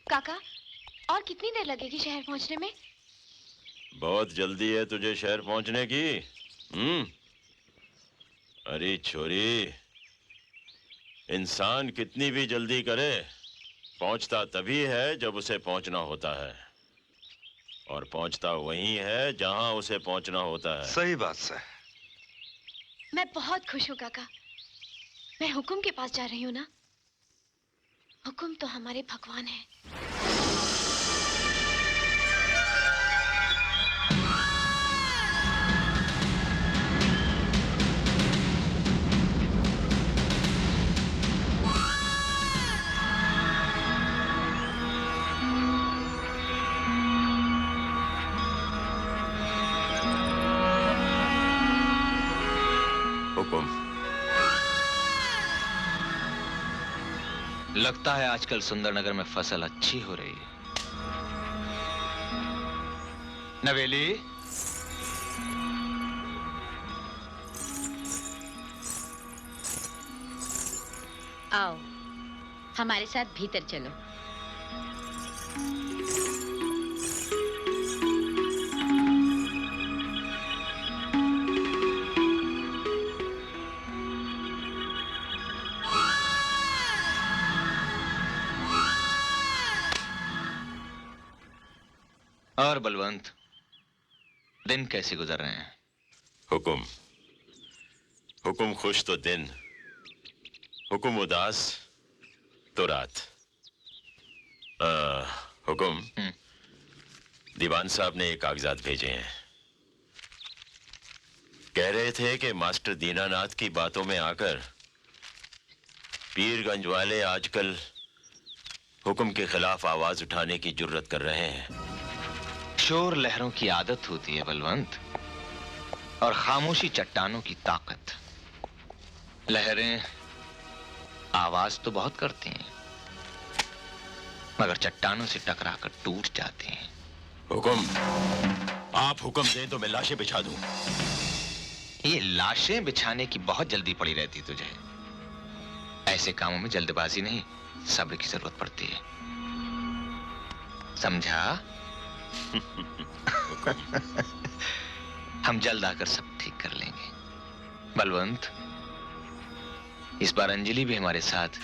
काका, और कितनी देर लगेगी शहर पहुंचने में? बहुत जल्दी है तुझे शहर पहुंचने की। अरे छोरी, इंसान कितनी भी जल्दी करे, पहुंचता तभी है जब उसे पहुंचना होता है, और पहुंचता वहीं है जहां उसे पहुंचना होता है। सही बात से। मैं बहुत खुश हूँ काका। मैं हुकुम के पास जा रही हूँ ना। हुकुम तो हमारे भगवान है। हुकुम। लगता है आजकल सुंदरनगर में फसल अच्छी हो रही है। नवेली, आओ, हमारे साथ भीतर चलो। और बलवंत, दिन कैसे गुजर रहे हैं? हुकुम, हुकुम खुश तो दिन, हुकुम उदास तो रात। हुकुम, दीवान साहब ने ये कागजात भेजे हैं। कह रहे थे कि मास्टर दीनानाथ की बातों में आकर पीरगंज वाले आजकल हुकुम के खिलाफ आवाज उठाने की जुर्रत कर रहे हैं। शोर लहरों की आदत होती है बलवंत, और खामोशी चट्टानों की ताकत। लहरें आवाज तो बहुत करती हैं, मगर चट्टानों से टकराकर टूट जाती हैं। हुकुम, आप हुक्म दें तो मैं लाशें बिछा दूं। ये लाशें बिछाने की बहुत जल्दी पड़ी रहती तुझे। ऐसे कामों में जल्दबाजी नहीं, सब्र की जरूरत पड़ती है, समझा? हम जल्द आकर सब ठीक कर लेंगे। बलवंत, इस बार अंजलि भी हमारे साथ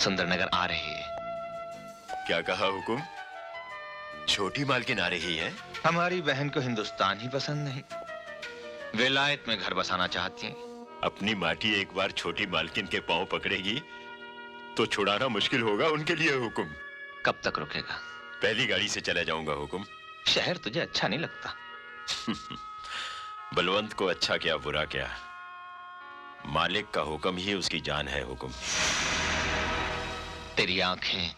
सुंदरनगर आ रही है। क्या कहा हुकुम? छोटी मालकिन आ रही है? हमारी बहन को हिंदुस्तान ही पसंद नहीं, विलायत में घर बसाना चाहती हैं। अपनी माटी एक बार छोटी मालकिन के पांव पकड़ेगी तो छुड़ाना मुश्किल होगा उनके लिए। हुकुम, कब तक रुकेगा? पहली गाड़ी से चला जाऊंगा। हुकुम। शहर तुझे अच्छा नहीं लगता? बलवंत को अच्छा क्या बुरा क्या, मालिक का हुक्म ही उसकी जान है। हुकुम। तेरी आंखें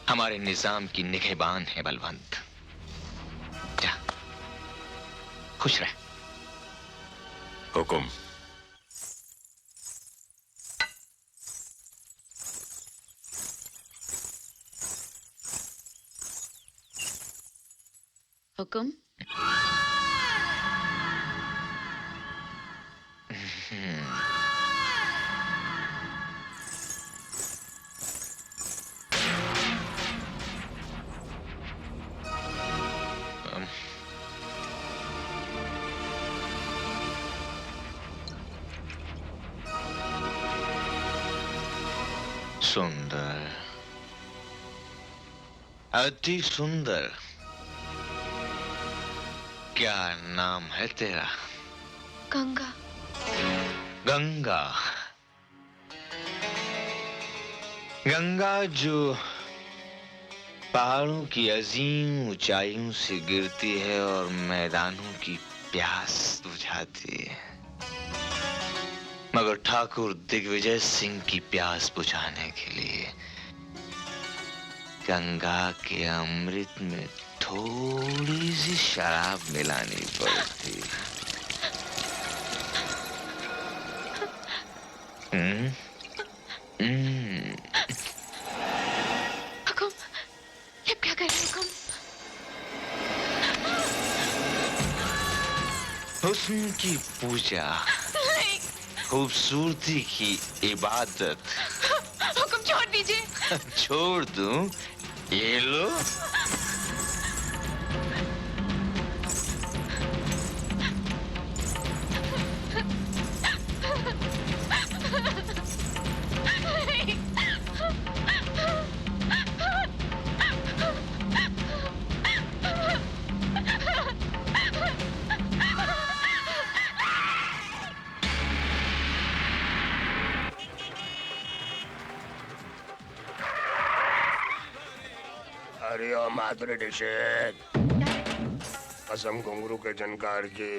हमारे निजाम की निगहबान है बलवंत। जा, खुश रह। हुकुम। हुकुम। सुंदर, अति सुंदर। क्या नाम है तेरा? गंगा। गंगा। गंगा जो पहाड़ों की अजीम ऊंचाइयों से गिरती है और मैदानों की प्यास बुझाती है, मगर ठाकुर दिग्विजय सिंह की प्यास बुझाने के लिए गंगा के अमृत में थोड़ी सी शराब मिलानी पड़ती। हुकुम, ये क्या कर रहे हुकुम? हुस्न की पूजा, खूबसूरती की इबादत, हुक्म छोड़ दीजिए। छोड़ दूं? ये लो। अरे ओ माधुरी दीक्षित, कसम घुंघरू के जनकार की,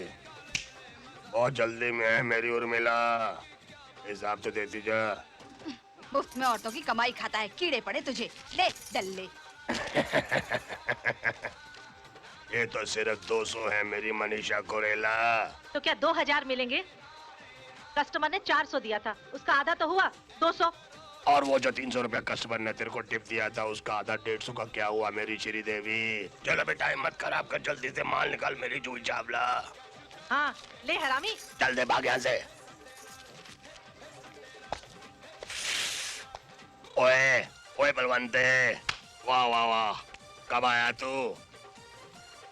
बहुत जल्दी में है मेरी उर्मिला, हिसाब तो देती जा। मुफ्त में औरतों की कमाई खाता है, कीड़े पड़े तुझे, ले डल्ले। ये तो सिर्फ 200 है मेरी मनीषा कोरेला। तो क्या 2000 मिलेंगे? कस्टमर ने 400 दिया था, उसका आधा तो हुआ 200। और वो जो 300 रुपया कस्टमर ने तेरे को टिप दिया था, उसका आधा 150 का क्या हुआ मेरी श्री देवी? चलो बेटा, हिम्मत खराब कर, जल्दी से माल निकाल मेरी जूही चावला। हाँ ले हरामी। चल दे, भाग यहाँ से। ओए ओए बलवंते, वाह वाह वाह, कब आया तू?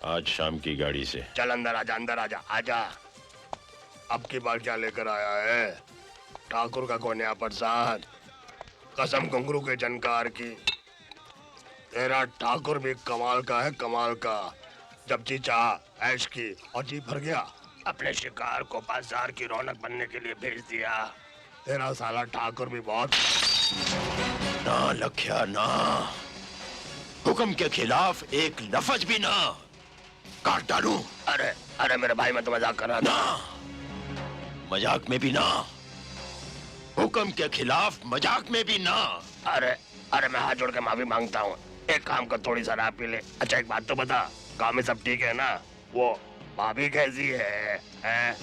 आज शाम की गाड़ी से। चल अंदर आजा, अंदर आजा, आजा। अब की बार क्या लेकर आया है? ठाकुर का कोन्या प्रसाद, कसम घुंघरू के जनकार की, तेरा ठाकुर भी कमाल का है, कमाल का। जब जी चाह ऐश की और जी भर गया, अपने शिकार को बाजार की रौनक बनने के लिए भेज दिया। तेरा साला ठाकुर भी बहुत। ना लख्या ना, हुक्म के खिलाफ एक लफ्ज भी ना, काट डालूं। अरे अरे मेरे भाई, मैं तो मजाक कर रहा था। ना, मजाक में भी ना, हुक्म के खिलाफ मजाक में भी ना। अरे अरे मैं हाथ जोड़ के माफी मांगता हूँ, एक काम कर, थोड़ी शराब पी ले। अच्छा एक बात तो बता, गाँव में सब ठीक है ना? वो भाभी कैसी है, हैं?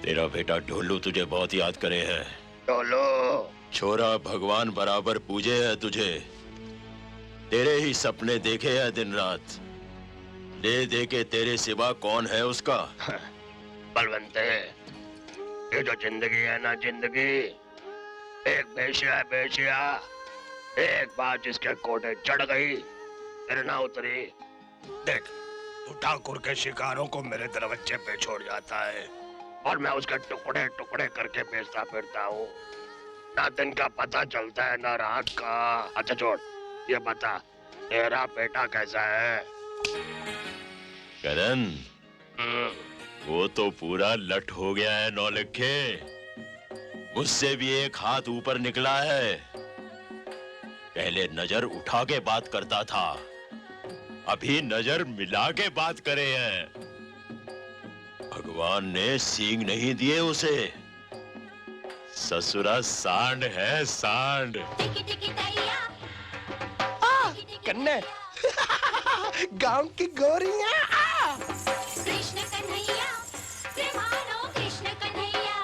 तेरा बेटा ढोलू तुझे बहुत याद करे है। ढोलू? छोरा भगवान बराबर पूजे है तुझे, तेरे ही सपने देखे है दिन रात, दे दे के तेरे सिवा कौन है उसका? बलवंते, ये जो जिंदगी है ना, जिंदगी एक बेशिया है, बेशिया। एक बार जिसके कोटे चढ़ गई, फिर ना उतरी। देख, तू ठाकुर के शिकारों को मेरे दरवाजे पे छोड़ जाता है और मैं उसके टुकड़े टुकड़े करके बेचता फिरता हूँ। ना दिन का पता चलता है ना रात का। अच्छा छोड़, ये बता, तेरा बेटा कैसा है? करण, वो तो पूरा लट हो गया है नौलखे, मुझसे भी एक हाथ ऊपर निकला है। पहले नजर उठा के बात करता था, अभी नजर मिला के बात करे हैं। भगवान ने सींग नहीं दिए उसे, ससुरा सांड है, सांड। कन्ने गांव की गोरियां। कृष्ण कन्हैया, प्रेमानो कृष्ण कन्हैया।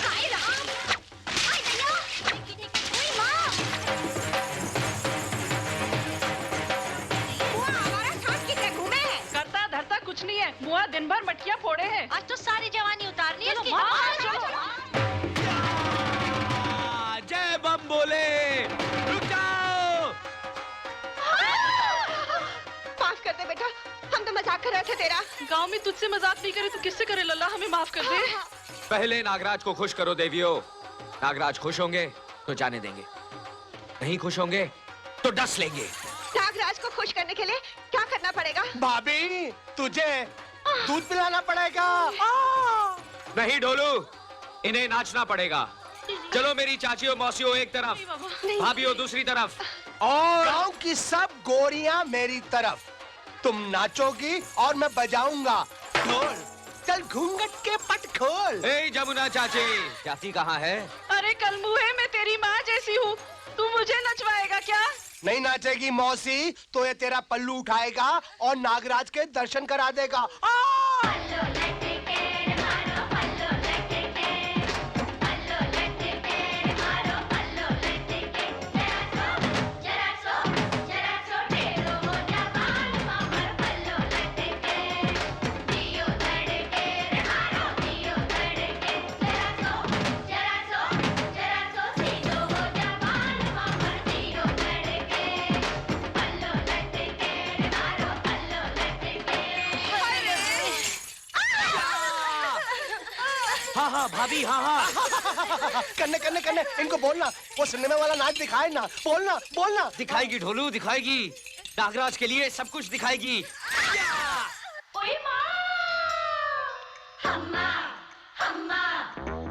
हाय राम, हाय भैया, ओए माँ। वो हमारा साथ कितने घूमे हैं? करता धरता कुछ नहीं है, मुआ दिन भर मटकियां फोड़े हैं। आज तो सारी जवानी उतारनी है इसकी। जय बम बोले, रुक जाओ। माफ कर दे बेटा, हम तो मजाक कर रहे थे तेरा। गांव में तुझसे मजाक नहीं करे तो किससे करे लल्ला, हमें माफ कर दे। पहले नागराज को खुश करो देवियों। नागराज खुश होंगे तो जाने देंगे, नहीं खुश होंगे तो डस लेंगे। नागराज को खुश करने के लिए क्या करना पड़ेगा? भाभी, तुझे दूध पिलाना पड़ेगा। नहीं ढोलू, इन्हें नाचना पड़ेगा। चलो मेरी चाचियों मौसियों एक तरफ, भाभियों दूसरी तरफ, और गांव की सब गोरियां मेरी तरफ। तुम नाचोगी और मैं बजाऊंगा ढोल। चल घूंघट के पट खोल। ए जमुना चाची, जाती कहाँ है? अरे कल मुहे मैं तेरी माँ जैसी हूँ, तू मुझे नचवाएगा क्या? नहीं नाचेगी मौसी तो ये तेरा पल्लू उठाएगा और नागराज के दर्शन करा देगा। हाँ हाँ भाभी हाँ हाँ। कन्ने कन्ने कन्ने इनको बोलना वो सिनेमा वाला नाच दिखाए ना, बोलना बोलना। दिखाएगी ढोलू दिखाएगी, नागराज के लिए सब कुछ दिखाएगी। ओए माँ हम्मा हम्मा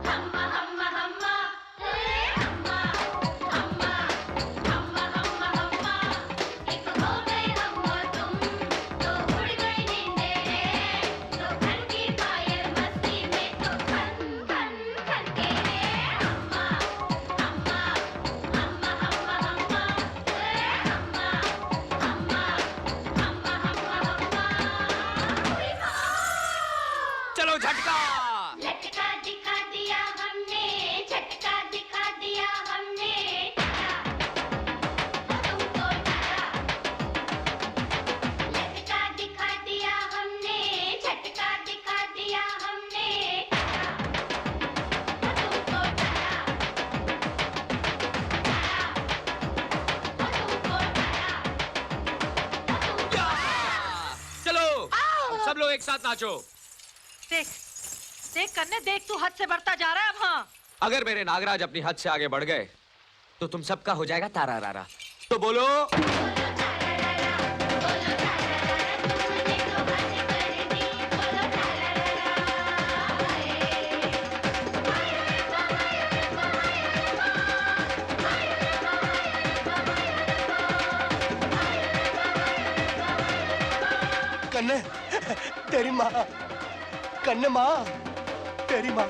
हम्मा हम्मा हम्मा हम्मा हम्मा हम्मा हम्मा हम्मा एक हो गए हम और तुम तो उड़ गई नींदें तो खन की फायर मस्ती में तो खन खन खन के हम्मा हम्मा हम्मा हम्मा हम्मा हम्मा हम्मा हम्मा हम्मा ओए माँ चलो झटका। लटका दिखा दिया हमने, झटका दिखा दिया हमने, तुमको डरा। लटका दिखा दिया हमने, झटका दिखा दिया हमने, तुमको डरा। तुमको डरा। चलो अब सब लोग एक साथ नाचो। देख देख कन्ने देख, तू हद से बढ़ता जा रहा है अब। हाँ अगर मेरे नागराज अपनी हद से आगे बढ़ गए तो तुम सबका हो जाएगा तारा रारा। तो बोलो कन्ने तेरी माँ, कन्ने माँ तेरी माँ।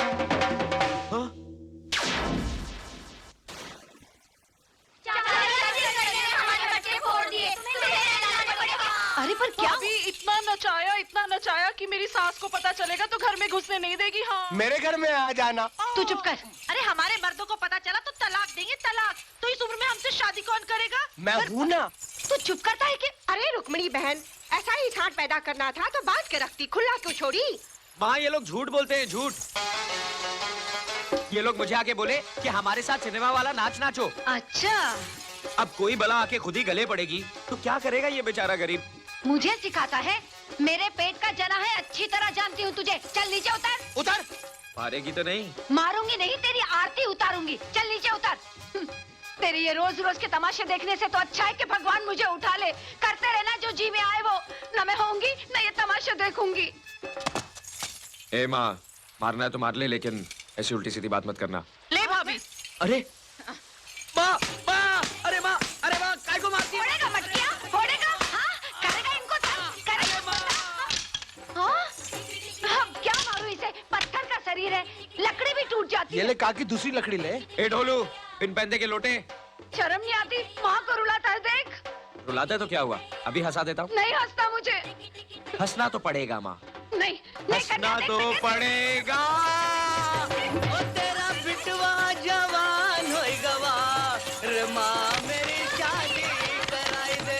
हमारे बच्चे फोड़ दिए, अरे पर क्या? अभी इतना नचाया कि मेरी सास को पता चलेगा तो घर में घुसने नहीं देगी। हाँ मेरे घर में आ जाना। तू चुप कर। अरे हमारे मर्दों को पता चला तो तलाक देंगे, तलाक। तो इस उम्र में हमसे शादी कौन करेगा? मैं हूँ ना। तू चुप करता है कि? अरे रुक्मणी बहन, ऐसा ही सांड पैदा करना था तो बांध के रखती, खुला क्यों छोड़ी? माँ ये लोग झूठ बोलते हैं, झूठ। ये लोग मुझे आके बोले कि हमारे साथ सिनेमा वाला नाच नाचो। अच्छा अब कोई बला आके खुद ही गले पड़ेगी तो क्या करेगा ये बेचारा गरीब। मुझे सिखाता है? मेरे पेट का जना है, अच्छी तरह जानती हूँ तुझे। चल नीचे उतर। उतर। मारेगी तो नहीं? मारूंगी नहीं, तेरी आरती उतारूंगी। चल नीचे उतर। तेरी ये रोज रोज के तमाशे देखने से तो अच्छा है कि भगवान मुझे उठा ले। करते रहना जो जी में आए वो। न मैं होंगी न ये तमाशे देखूंगी। ए माँ, मारना है तो मार ले, लेकिन ऐसी उल्टी सीधी बात मत करना। ले भाभी। अरे माँ, माँ, अरे माँ, अरे माँ, काय को मारती है? फोड़ेगा मटकिया, फोड़ेगा? हाँ, करेगा इनको तंग, करेगा। हाँ? अब क्या मारूं इसे? पत्थर का शरीर है, लकड़ी भी टूट जाती ये है। ले काकी दूसरी लकड़ी ले। ए ढोलू, इन पैंदे के लोटे। शर्म नहीं आती? माँ को रुलाता है, देख। रुलाता है तो क्या हुआ? अभी हंसा देता हूँ। नहीं हंसता मुझे। हंसना तो पड़ेगा माँ। नहीं, नहीं हंसना करना, तो नहीं करना। पड़ेगा। ओ तेरा बिटवा जवान होई गवा, रे माँ मेरी शादी कराई दे।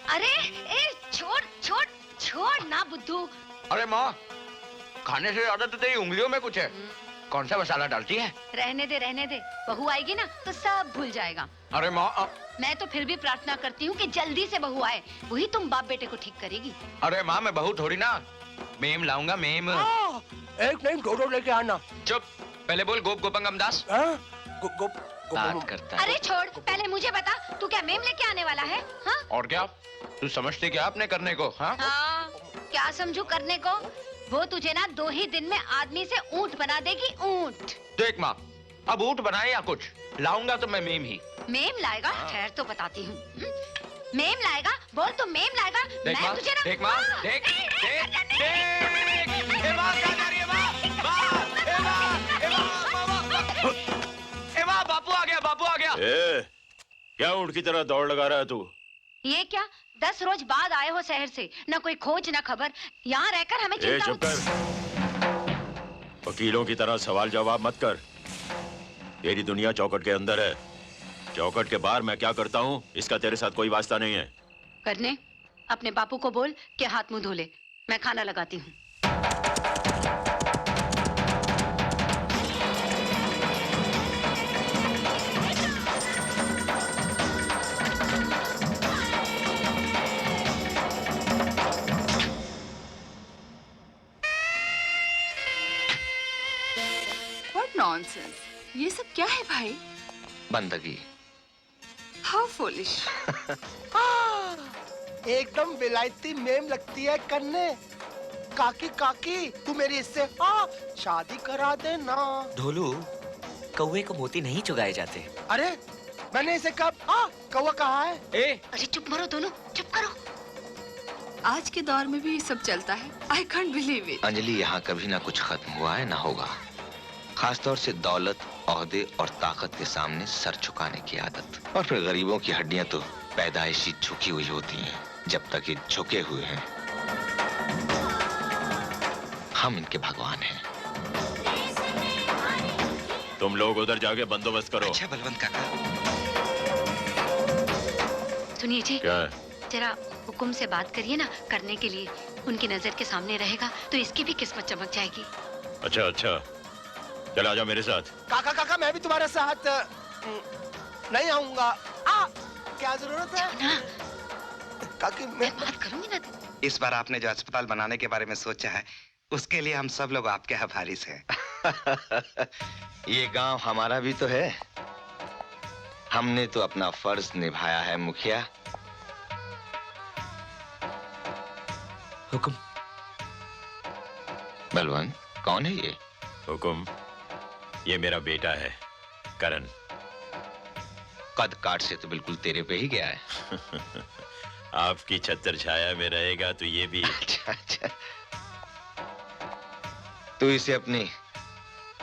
अरे ए, छोड़ छोड़ छोड़ ना बुद्धू। अरे माँ, खाने से ज्यादा तो तेरी उंगलियों में कुछ है। कौन सा मसाला डालती है? रहने दे। बहू आएगी ना तो सब भूल जाएगा। अरे माँ, मैं तो फिर भी प्रार्थना करती हूँ कि जल्दी से बहू आए, वही तुम बाप बेटे को ठीक करेगी। अरे माँ, मैं बहू थोड़ी ना, मेम लाऊंगा, मेम। एक नहीं दो लेके आना। चुप, पहले बोल गोप गोपंगम दास। हाँ? बात करता है। अरे छोड़, पहले मुझे बता, तू क्या मेम लेके आने वाला है? हाँ? और क्या? तू समझती क्या अपने करने को? हाँ? हाँ, क्या समझू करने को? वो तुझे ना 2 ही दिन में आदमी से ऊंट बना देगी, ऊंट। देख माँ, अब ऊँट बनाए या कुछ, लाऊंगा तो मैं मेम ही। मेम लाएगा? ठहर तो बताती हूँ। मेम लाएगा? बोल तू मेम लाएगा? देख मैं माँ, तुझे ना। देख माँ, देख, देख, देख। ए माँ, क्या जा रही है माँ? माँ, ए माँ, ए माँ, माँ, ए माँ, बापू आ गया, बापू आ गया। ए, क्या ऊँट की तरह दौड़ लगा रहा है तू? ये क्या? 10 रोज बाद आए हो शहर से, न कोई खोज न खबर। यहाँ रहकर हमें ए, चिंता चुप कर। वकीलों की तरह सवाल जवाब मत कर। तेरी दुनिया चौखट के अंदर है, चौखट के बाहर मैं क्या करता हूँ इसका तेरे साथ कोई वास्ता नहीं है। करने अपने बापू को बोल कि हाथ मुंह धो ले, मैं खाना लगाती हूँ। व्हाट नॉनसेंस, ये सब क्या है भाई? बंदगी। How foolish. एकदम विलायती मेम लगती है कन्ने। काकी काकी तू मेरी इससे शादी करा दे ना। ढोलू, कौवे को मोती नहीं चुगाए जाते। अरे मैंने इसे कब कौवा कहा है? अरे चुप मरो दोनों, चुप करो। आज के दौर में भी ये सब चलता है। I can't believe it. Anjali, यहाँ कभी ना कुछ खत्म हुआ है ना होगा। खासतौर से दौलत, ओहदे और ताकत के सामने सर झुकाने की आदत। और फिर गरीबों की हड्डियां तो पैदाइशी झुकी हुई होती हैं। जब तक ये झुके हुए हैं, हम इनके भगवान हैं। तुम लोग उधर जाके बंदोबस्त करो। अच्छा बलवंत काका। सुनिए जी, क्या? जरा हुकुम से बात करिए ना, करने के लिए उनकी नजर के सामने रहेगा तो इसकी भी किस्मत चमक जाएगी। अच्छा अच्छा, चल आजा मेरे साथ। काका काका मैं भी तुम्हारे साथ नहीं आऊंगा। क्या जरूरत है? ना काकी मैं बात करूंगी ना। इस बार आपने जो अस्पताल बनाने के बारे में सोचा है, उसके लिए हम सब लोग आपके आभारी हैं। ये गांव हमारा भी तो है। हमने तो अपना फर्ज निभाया है मुखिया। हुकुम। बलवंत, कौन है ये? हुकुम, ये मेरा बेटा है करण। कद काट से तो बिल्कुल तेरे पे ही गया है। आपकी छत्र छाया में रहेगा तो ये भी। अच्छा अच्छा, तू इसे अपनी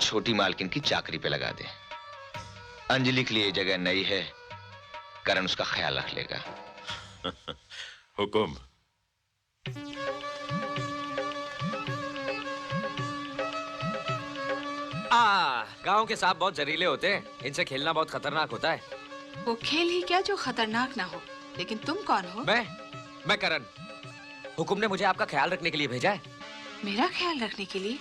छोटी मालकिन की चाकरी पे लगा दे। अंजलि के लिए जगह नई है, करण उसका ख्याल रख लेगा। हुकुम। गांव के सांप बहुत जहरीले होते हैं, इनसे खेलना बहुत खतरनाक होता है। वो खेल ही क्या जो खतरनाक ना हो। लेकिन तुम कौन हो? मैं करण। हुकुम ने मुझे आपका ख्याल रखने के लिए भेजा है। मेरा ख्याल रखने के लिए?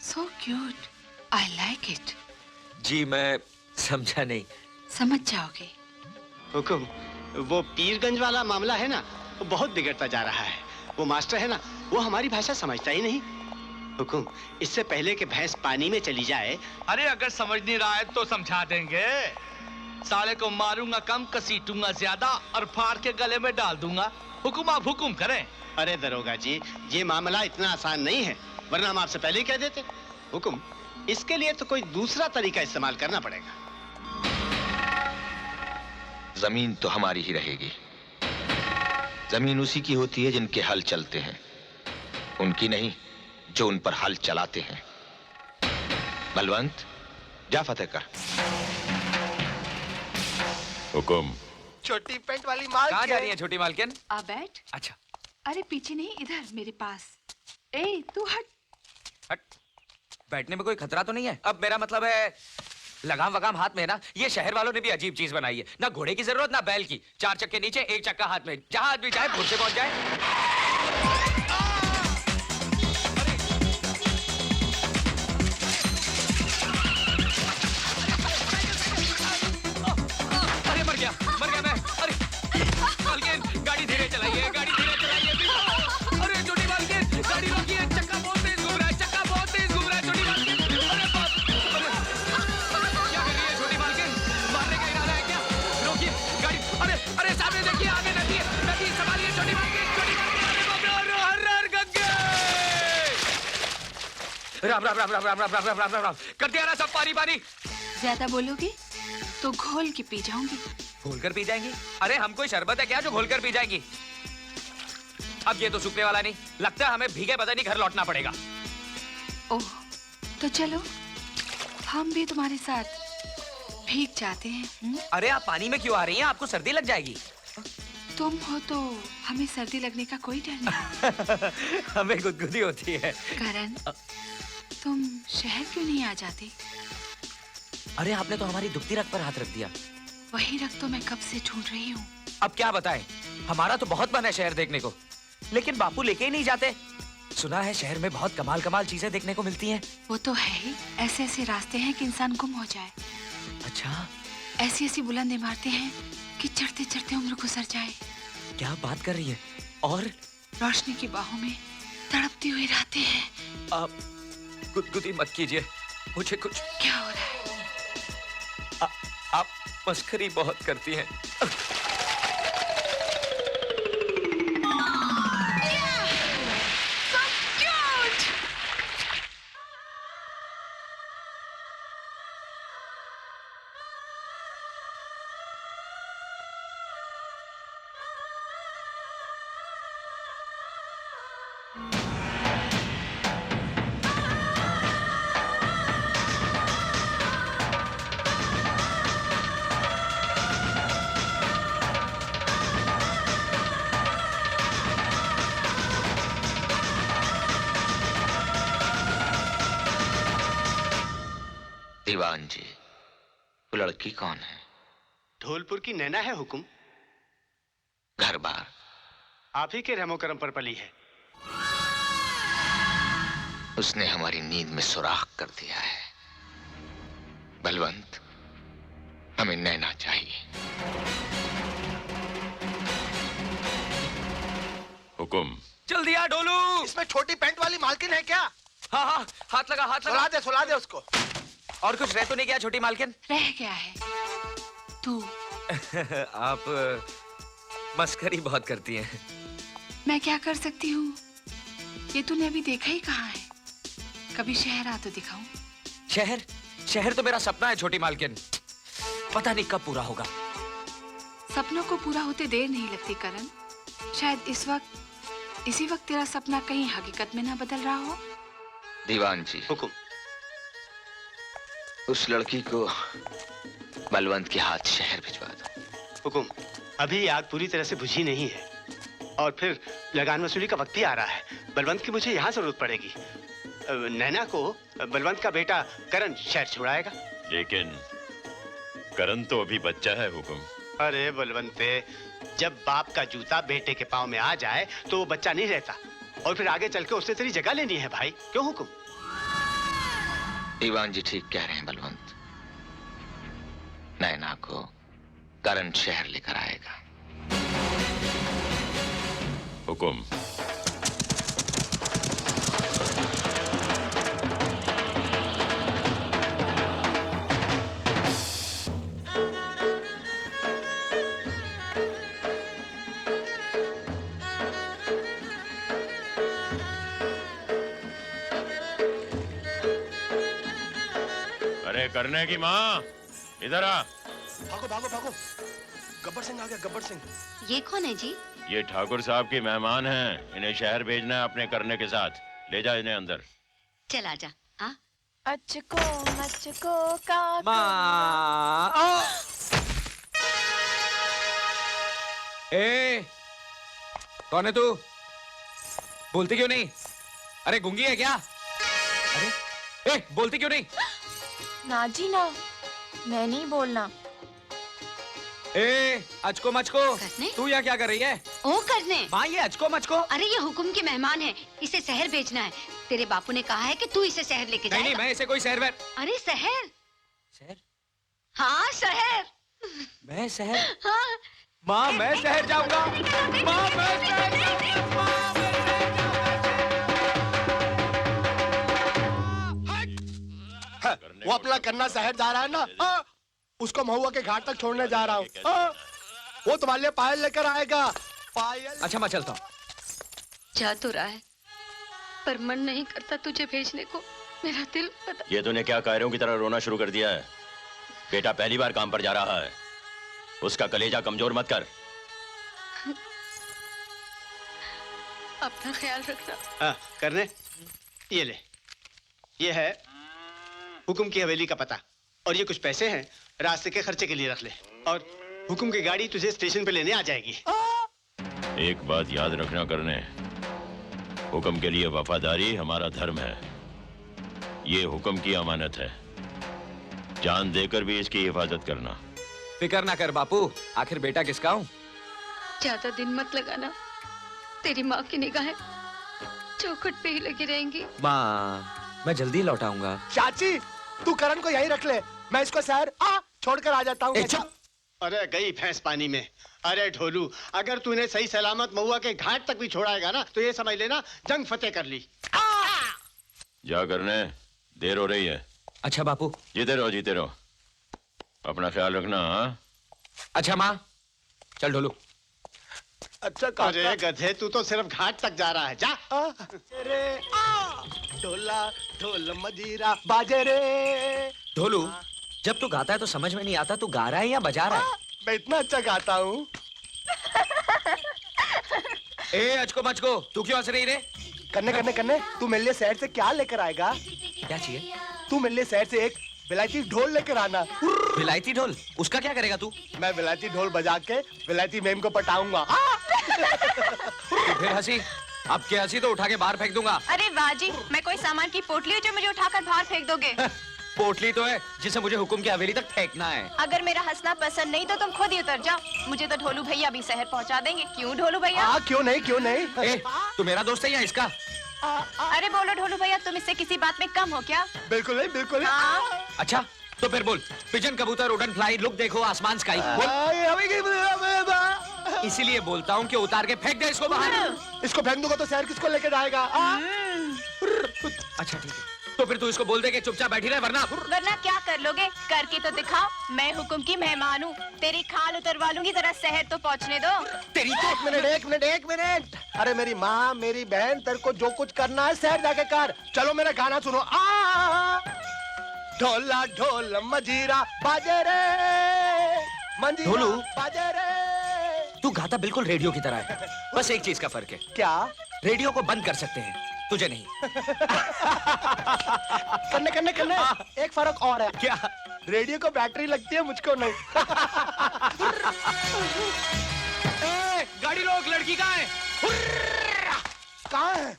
So cute, I like it. जी मैं समझा नहीं। समझ जाओगे। हुकुम, वो पीरगंज वाला मामला है ना, वो बहुत बिगड़ता जा रहा है। वो मास्टर है ना, वो हमारी भाषा समझता ही नहीं। हुकुम, इससे पहले कि भैंस पानी में चली जाए। अरे अगर समझ नहीं रहा है तो समझा देंगे। साले को मारूंगा कम, कसीटूंगा ज्यादा और फाड़ के गले में डाल दूंगा। हुकुम आप हुकुम करें। अरे दरोगा जी, ये मामला इतना आसान नहीं है, वरना हम आपसे पहले ही कह देते। हुकुम, इसके लिए तो कोई दूसरा तरीका इस्तेमाल करना पड़ेगा। जमीन तो हमारी ही रहेगी। जमीन उसी की होती है जिनके हल चलते हैं, उनकी नहीं जो उन पर हल चलाते हैं। बलवंत, जा फतेह कर। हुकुम। छोटी पेंट वाली माल कहाँ जा रही है छोटी मालकिन? आ बैठ। अच्छा। अरे पीछे नहीं, इधर मेरे पास। ए तू हट। हट। बैठने में कोई खतरा तो नहीं है? अब मेरा मतलब है लगाम वगाम हाथ में है ना। ये शहर वालों ने भी अजीब चीज बनाई है, ना घोड़े की जरूरत ना बैल की। 4 चक्के नीचे, 1 चक्का हाथ में, जहां आदमी चाहे फुर्से पहुंच जाए। मर गया मैं। अरे मालकिन, गाड़ी धीरे चलाइए, गाड़ी धीरे चलाइए। अरे छोटी मालकिन, गाड़ी रोकिए, चक्का बहुत तेज घूम रहा है, चक्का बहुत तेज घूम रहा है छोटी मालकिन। अरे बाप, क्या कर रही है छोटी मालकिन? मारने का इरादा है क्या? रोकिए गाड़ी। अरे सामने देखिए, आगे नदी है, नदी संभालिए छोटी मालकिन, छोटी मालकिन। हर हर गंगे। राम राम राम राम राम राम राम राम राम राम। कर दिया ना सब पानी पानी। ज्यादा बोलोगे तो घोल के पी जाऊंगी। घोलकर पी जाएंगी? अरे हम कोई शरबत है क्या जो घोलकर पी जाएंगी? अब ये तो सूखने वाला नहीं लगता, हमें भीगे बदन ही घर लौटना पड़ेगा। ओह, तो चलो हम भी तुम्हारे साथ भीग जाते हैं। अरे आप पानी में क्यों आ रही हैं? आपको सर्दी लग जाएगी। तुम हो तो हमें सर्दी लगने का कोई डर नहीं। हमें गुदगुदी होती है। करण, तुम शहर क्यों नहीं आ जाते? अरे आपने तो हमारी दुखती रग पर हाथ रख दिया। वही रग तो मैं कब से ढूंढ रही हूँ। अब क्या बताएं, हमारा तो बहुत मन है शहर देखने को, लेकिन बापू लेके ही नहीं जाते। सुना है शहर में बहुत कमाल कमाल चीजें देखने को मिलती हैं। वो तो है ही, ऐसे ऐसे रास्ते हैं कि इंसान गुम हो जाए। अच्छा। ऐसी ऐसी बुलंद इमारतें हैं कि चढ़ते चढ़ते उम्र गुजर जाए। क्या बात कर रही है? और रोशनी की बाहों में तड़पती हुई रातें हैं। आप गुदगुदी मत कीजिए, मुझे कुछ क्या हो रहा है? आप मस्करी बहुत करती हैं। दीवान जी, वो लड़की कौन है? धौलपुर की नैना है हुकुम। घर बार आप ही के रहमो करम पर पली है। उसने हमारी नींद में सुराख कर दिया है। बलवंत, हमें नैना चाहिए। हुकुम। जल्दी आ ढोलू। इसमें छोटी पैंट वाली मालकिन है क्या? हाँ हाँ, हाथ लगा, हाथ लगा। सुला दे उसको। और कुछ रह तो नहीं गया छोटी मालकिन? रह गया है तू। आप मस्करी बहुत करती हैं। मैं क्या कर सकती हूँ? ये तूने अभी देखा ही कहाँ है? कभी शहर आ तो दिखाऊं। शहर? शहर तो मेरा सपना है छोटी मालकिन, पता नहीं कब पूरा होगा। सपनों को पूरा होते देर नहीं लगती करण। शायद इसी वक्त तेरा सपना कहीं हकीकत में ना बदल रहा हो। दीवान जी, हुकुम। उस लड़की को बलवंत के हाथ शहर भिजवा दो। हुकुम, अभी आग पूरी तरह से बुझी नहीं है और फिर लगान वसूली का वक्त भी आ रहा है। बलवंत की मुझे यहाँ जरूरत पड़ेगी। नैना को बलवंत का बेटा करण शहर छुड़ाएगा। लेकिन करण तो अभी बच्चा है हुकुम। अरे बलवंते, जब बाप का जूता बेटे के पाँव में आ जाए तो वो बच्चा नहीं रहता और फिर आगे चल के उससे तेरी जगह लेनी है भाई। क्यों हुकुम? दीवान जी ठीक कह रहे हैं बलवंत। नैना को करण शहर लेकर आएगा। हुकुम। अरे करने की माँ, इधर आ। भागो भागो भागो। गब्बर सिंह आ गया, गब्बर सिंह। ये कौन है जी? ये ठाकुर साहब की मेहमान हैं। इन्हें शहर भेजना है अपने करने के साथ। ले जा इन्हें अंदर। चल आजा। हाँ? अचको मचको का माँ। ए, कौन है तू? बोलती क्यों नहीं? अरे गूंगी है क्या? अरे ए, बोलती क्यों नहीं? ना जी ना, मैं नहीं बोलना। ए, अचको मचको, करने? तू यहाँ क्या कर रही है? ओ करने। माँ, ये अचको मचको। अरे ये हुकुम के मेहमान है, इसे शहर भेजना है। तेरे बापू ने कहा है कि तू इसे शहर लेके नहीं जाएगा। नहीं, मैं इसे कोई शहर। अरे शहर? शहर? हाँ शहर। मैं शहर? हाँ। माँ, मैं शहर जाऊंगा। माँ, मैं शहर जाऊंगा। माँ, मैं शहर जाऊंगा। वो अपना करना शहर जा रहा है ना। हाँ, उसको महुआ के घाट तक छोड़ने जा रहा हूँ। हाँ, वो तुम्हारे लिए पायल लेकर आएगा। पायल। अच्छा, मैं चलता हूँ। जा तो रहा है पर मन नहीं करता तुझे भेजने को। मेरा दिल पता। ये तूने क्या कायरों की तरह रोना शुरू कर दिया है? बेटा पहली बार काम पर जा रहा है, उसका कलेजा कमजोर मत कर। अपना ख्याल रखना। हाँ, करने ये ले। ये है हुकुम की हवेली का पता और ये कुछ पैसे हैं, रास्ते के खर्चे के लिए रख ले। और हुकुम की गाड़ी तुझे स्टेशन पे लेने आ जाएगी। एक बात याद रखना करने, हुक्म के लिए वफादारी हमारा धर्म है। ये हुक्म की अमानत है, जान देकर भी इसकी हिफाजत करना। फिक्र ना कर बापू, आखिर बेटा किसका हूँ। ज्यादा दिन मत लगाना, तेरी माँ की निगाहें चौखट पे ही लगी रहेंगी। माँ, मैं जल्दी लौट आऊंगा। चाची, तू करण को यहीं रख ले, मैं इसको शहर छोड़कर आ जाता हूँ। अरे गई भैंस पानी में। अरे ढोलू, अगर तूने सही सलामत महुआ के घाट तक भी छोड़ाएगा ना तो ये समझ लेना जंग फतेह कर ली। जा करने, देर हो रही है। अच्छा बापू। जीते रहो, जीते रहो। अपना ख्याल रखना। हाँ? अच्छा माँ, चल ढोलू। अच्छा अरे गधे, तू तो सिर्फ घाट तक जा रहा है, जा। रे ढोला ढोल मजीरा बाजे रे। ढोलू, जब तू गाता है तो समझ में नहीं आता तू गा रहा है या बजा रहा है। मैं इतना अच्छा गाता हूँ। ए अचको मचको, तू क्यों हंस रही रे? कन्ने कन्ने कन्ने, तू मेरे लिए शहर से क्या लेकर आएगा? क्या चाहिए? तू मेरे लिए शहर से एक विलायती ढोल लेकर आना। विलायती ढोल? उसका क्या करेगा तू? मैं विलायती ढोल बजा के विलायती मेम को पटाऊंगा। तो फिर हंसी, अब क्या हंसी तो उठा के बाहर फेंक दूंगा। अरे वाह जी, मैं कोई सामान की पोटली हूँ जो मुझे उठाकर बाहर फेंक दोगे? पोटली तो है जिसे मुझे हुकुम की हवेली तक फेंकना है। अगर मेरा हंसना पसंद नहीं तो तुम खुद ही उतर जाओ। मुझे तो ढोलू भैया भी शहर पहुँचा देंगे। क्यों ढोलू भैया? क्यों नहीं, क्यों नहीं। ए, तू मेरा दोस्त है या इसका? अरे बोलो ढोलू भैया, तुम इससे किसी बात में कम हो क्या? बिल्कुल नहीं, बिल्कुल नहीं। अच्छा तो फिर बोल, पिजन कबूतर उड़न फ्लाई लुक देखो आसमान स्काई बोल। इसीलिए बोलता हूँ कि उतार के फेंक दे इसको बाहर। इसको फेंक दूंगा तो शहर किसको लेके जाएगा? अच्छा ठीक है, तो फिर तू इसको बोल दे कि चुपचाप बैठी रहे, वरना क्या कर लोगे? करके तो दिखाओ। मैं हुकुम की मेहमान हूँ। तेरी खाल उतरवा लूंगी, जरा शहर तो पहुँचने दो। तेरी तो एक मिनट। अरे मेरी माँ, मेरी बहन, तेरे को जो कुछ करना है शहर जाके कर। चलो मेरा गाना सुनो। ढोला ढोल मजीरा बाजे रे, मंजीरा ढोलू, बाजे रे। तू गाता बिल्कुल रेडियो की तरह है, बस एक चीज का फर्क है। क्या? रेडियो को बंद कर सकते हैं, तुझे नहीं। करने एक फर्क और है। क्या? रेडियो को बैटरी लगती है, मुझको नहीं। गाड़ी रोक, लड़की कहाँ है? कहाँ है?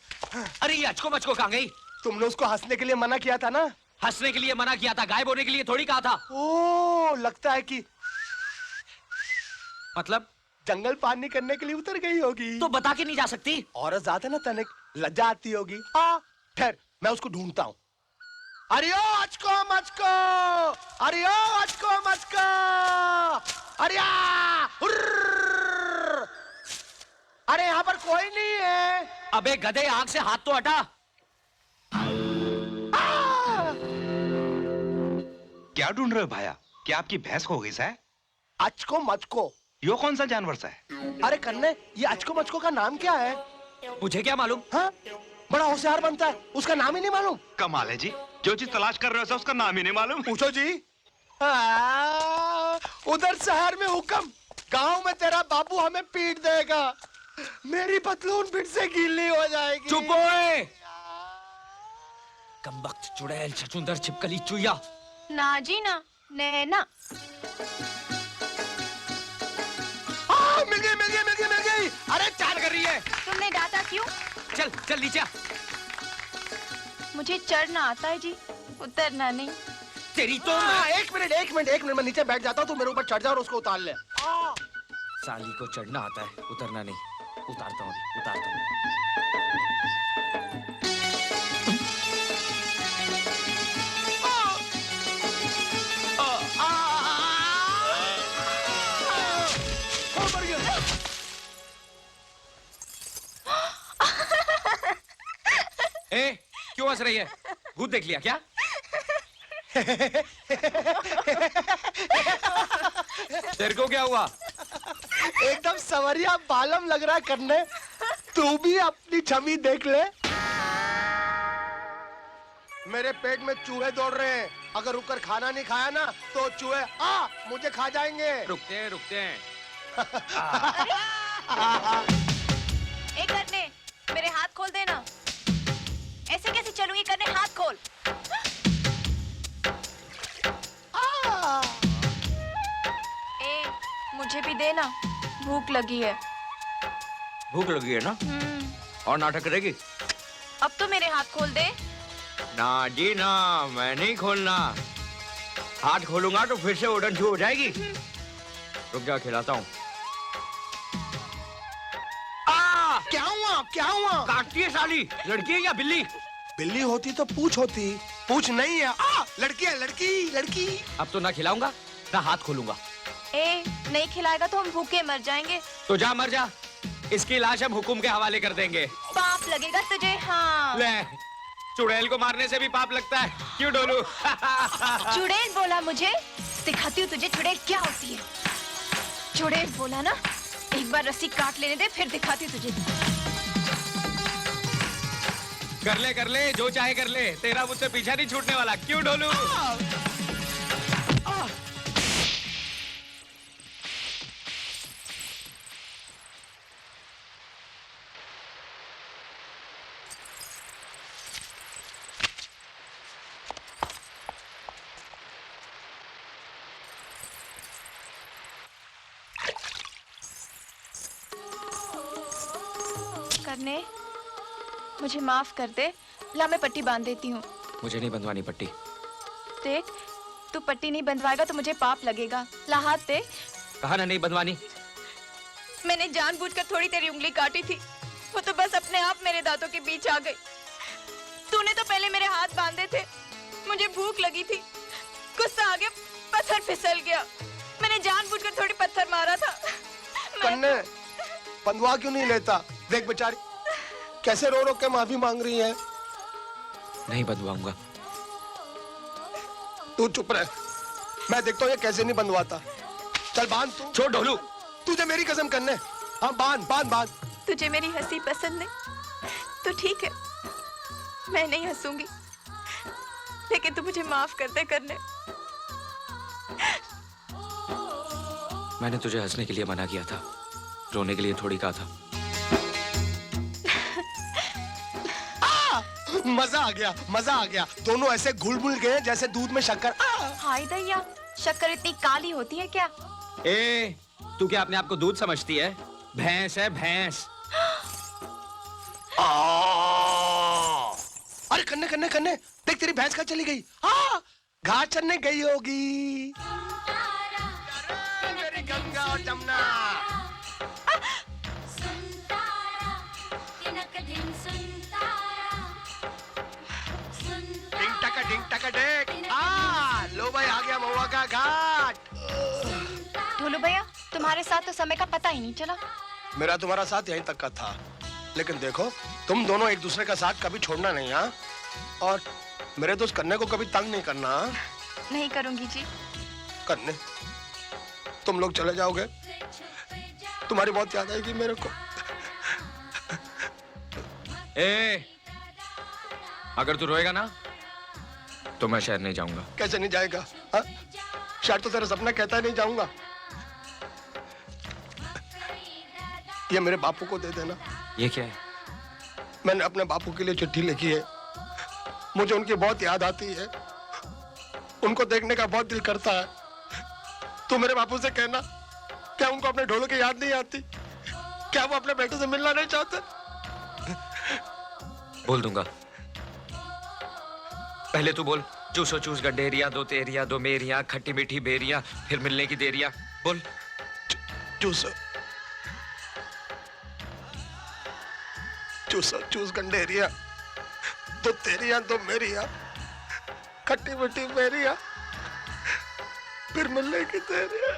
अरे ये अचको मचको कहाँ गई? तुमने उसको हंसने के लिए मना किया था ना? हंसने के लिए मना किया था, गायब होने के लिए थोड़ी कहा था। ओ, लगता है कि मतलब जंगल पानी करने के लिए उतर गई होगी। तो बता के नहीं जा सकती? औरत जाते ना तनिक लज्जा आती होगी। ठहर, मैं उसको ढूंढता हूँ। अरे ओ अचको मचको, अरे ओ अचको मचको, अरे अरे यहाँ पर कोई नहीं है। अबे गधे, आंख से हाथ तो हटा। क्या ढूंढ रहे हो भाया? क्या आपकी भैंस खो गई है? अचको मचको यो कौन सा जानवर सा है? अरे कन्ने, ये अचको मचको का नाम क्या है? मुझे क्या मालूम? हाँ? बड़ा होशियार बनता है, उसका नाम ही नहीं मालूम। कमाल है जी, जो चीज तलाश कर रहे हो उसका नाम ही नहीं मालूम। पूछो जी। उधर शहर में हुक्म, गांव में तेरा बाबू हमें पीट देगा। मेरी पतलून फिर से गीली हो जाएगी। चुप ओए! कमबख्त, चुड़ैल, छछूंदर, छिपकली, चुईया। ना जी ना, नैना। मिल गई। अरे चाल कर रही है। तुमने डांटा क्यों? चल चल नीचे। मुझे चढ़ना आता है जी, उतरना नहीं। तेरी तो एक मिनट मैं नीचे बैठ जाता हूँ, तू मेरे ऊपर चढ़ जा और उसको उतार ले। साली को चढ़ना आता है, उतरना नहीं। उतारता हूँ। ए, क्यों हंस रही है? भूत देख लिया क्या? तेरे को क्या हुआ? एकदम सवरिया बालम लग रहा है करने। तू भी अपनी छवि देख ले। मेरे पेट में चूहे दौड़ रहे हैं। अगर रुककर खाना नहीं खाया ना तो चूहे मुझे खा जाएंगे। रुकते हैं। ए करने, मेरे हाथ खोल देना। ऐसे कैसे चलूंगी करने, हाथ खोल। मुझे भी देना, भूख लगी है। भूख लगी है ना? और नाटक करेगी? अब तो मेरे हाथ खोल दे। ना जी ना, मैं नहीं खोलना। हाथ खोलूंगा तो फिर से उड़न छू हो जाएगी। रुक जा, खिलाता हूँ। क्या हुआ? काटती है साली। लड़की है या बिल्ली? बिल्ली होती तो पूछ होती, पूछ नहीं है। लड़की है, लड़की। अब तो ना खिलाऊंगा ना हाथ खोलूंगा। ए, नहीं खिलाएगा तो हम भूखे मर जाएंगे। तो जा मर जा, इसकी लाश हम हुकुम के हवाले कर देंगे। पाप लगेगा तुझे। हाँ ले, चुड़ैल को मारने से भी पाप लगता है, क्यों ढोलू? चुड़ैल बोला मुझे? दिखाती हूँ तुझे चुड़ैल क्या होती है। चुड़ैल बोला ना, एक बार रस्सी काट लेने दे, फिर दिखाती हूँ तुझे। कर ले, जो चाहे कर ले, तेरा मुझसे पीछा नहीं छूटने वाला, क्यों ढोलू? करने, मुझे माफ कर दे। ला मैं पट्टी बांध देती हूँ। मुझे नहीं बंधवानी पट्टी। देख, तू पट्टी नहीं बंधवाएगा तो मुझे पाप लगेगा। ला हाथ दे। कहा ना नहीं बंधवानी। मैंने जानबूझकर थोड़ी तेरी उंगली काटी थी, वो तो बस अपने आप मेरे दांतों के बीच आ गई। तूने तो पहले मेरे हाथ बांधे थे, मुझे भूख लगी थी, गुस्सा आ गया, पत्थर फिसल गया। मैंने जानबूझकर थोड़ी पत्थर मारा था। कन्ने, बंधवा क्यों नहीं लेता? देख बेचारी कैसे रो रो के माफी मांग रही है। नहीं बंधवाऊंगा। तू चुप रह, मैं देखता हूँ ये कैसे नहीं बंधवाता। चल बांध तू। छोड़ ढोलू। तुझे मेरी कसम करने। हाँ बांध बांध बांध। तुझे मेरी हंसी पसंद नहीं तो ठीक है, मैं नहीं हंसूंगी, लेकिन तू मुझे माफ कर दे करने। मैंने तुझे हंसने के लिए मना किया था, रोने के लिए थोड़ी कहा था। मजा आ गया, मजा आ गया। दोनों ऐसे घुल-मुल गए जैसे दूध में शक्कर। हाय दैया, शक्कर इतनी काली होती है क्या? ए, तू क्या अपने आप को दूध समझती है? भैंस है भैंस। अरे कन्ने कन्ने कन्ने, देख तेरी भैंस कहाँ चली गई? हाँ, घास चरने गई होगी। मेरी गंगा और जमुना। डिंग टका डेक। लो भाई, आ गया महुआ का घाट। ढोलू भैया, तुम्हारे साथ तो समय का पता ही नहीं चला। मेरा तुम्हारा साथ यहीं तक का था, लेकिन देखो तुम दोनों एक दूसरे का साथ कभी छोड़ना नहीं। हाँ, और मेरे दोस्त कन्ने को कभी तंग नहीं करना। नहीं करूंगी जी। कन्ने, तुम लोग चले जाओगे, तुम्हारी बहुत याद आएगी मेरे को। ए, अगर तू रोएगा ना तो मैं शहर नहीं जाऊंगा। कैसे नहीं जाएगा? हाँ? शायद तो तेरा सपना कहता है नहीं जाऊंगा। ये मेरे बापू को दे देना। ये क्या है? मैंने अपने बापू के लिए चिट्ठी लिखी है। मुझे उनकी बहुत याद आती है, उनको देखने का बहुत दिल करता है। तू मेरे बापू से कहना, क्या उनको अपने ढोलों की याद नहीं आती? क्या वो अपने बेटे से मिलना नहीं चाहते? बोल दूंगा। पहले तू बोल। चूसो चूस गड्ढेरिया, दो तेरिया, दो मेरिया, खट्टी मीठी बेरिया, फिर मिलने की देरिया। बोल। चूसो चूसो चूस गंडेरिया, दो तेरिया दो मेरिया, खट्टी मीठी बेरिया, फिर मिलने की देरिया।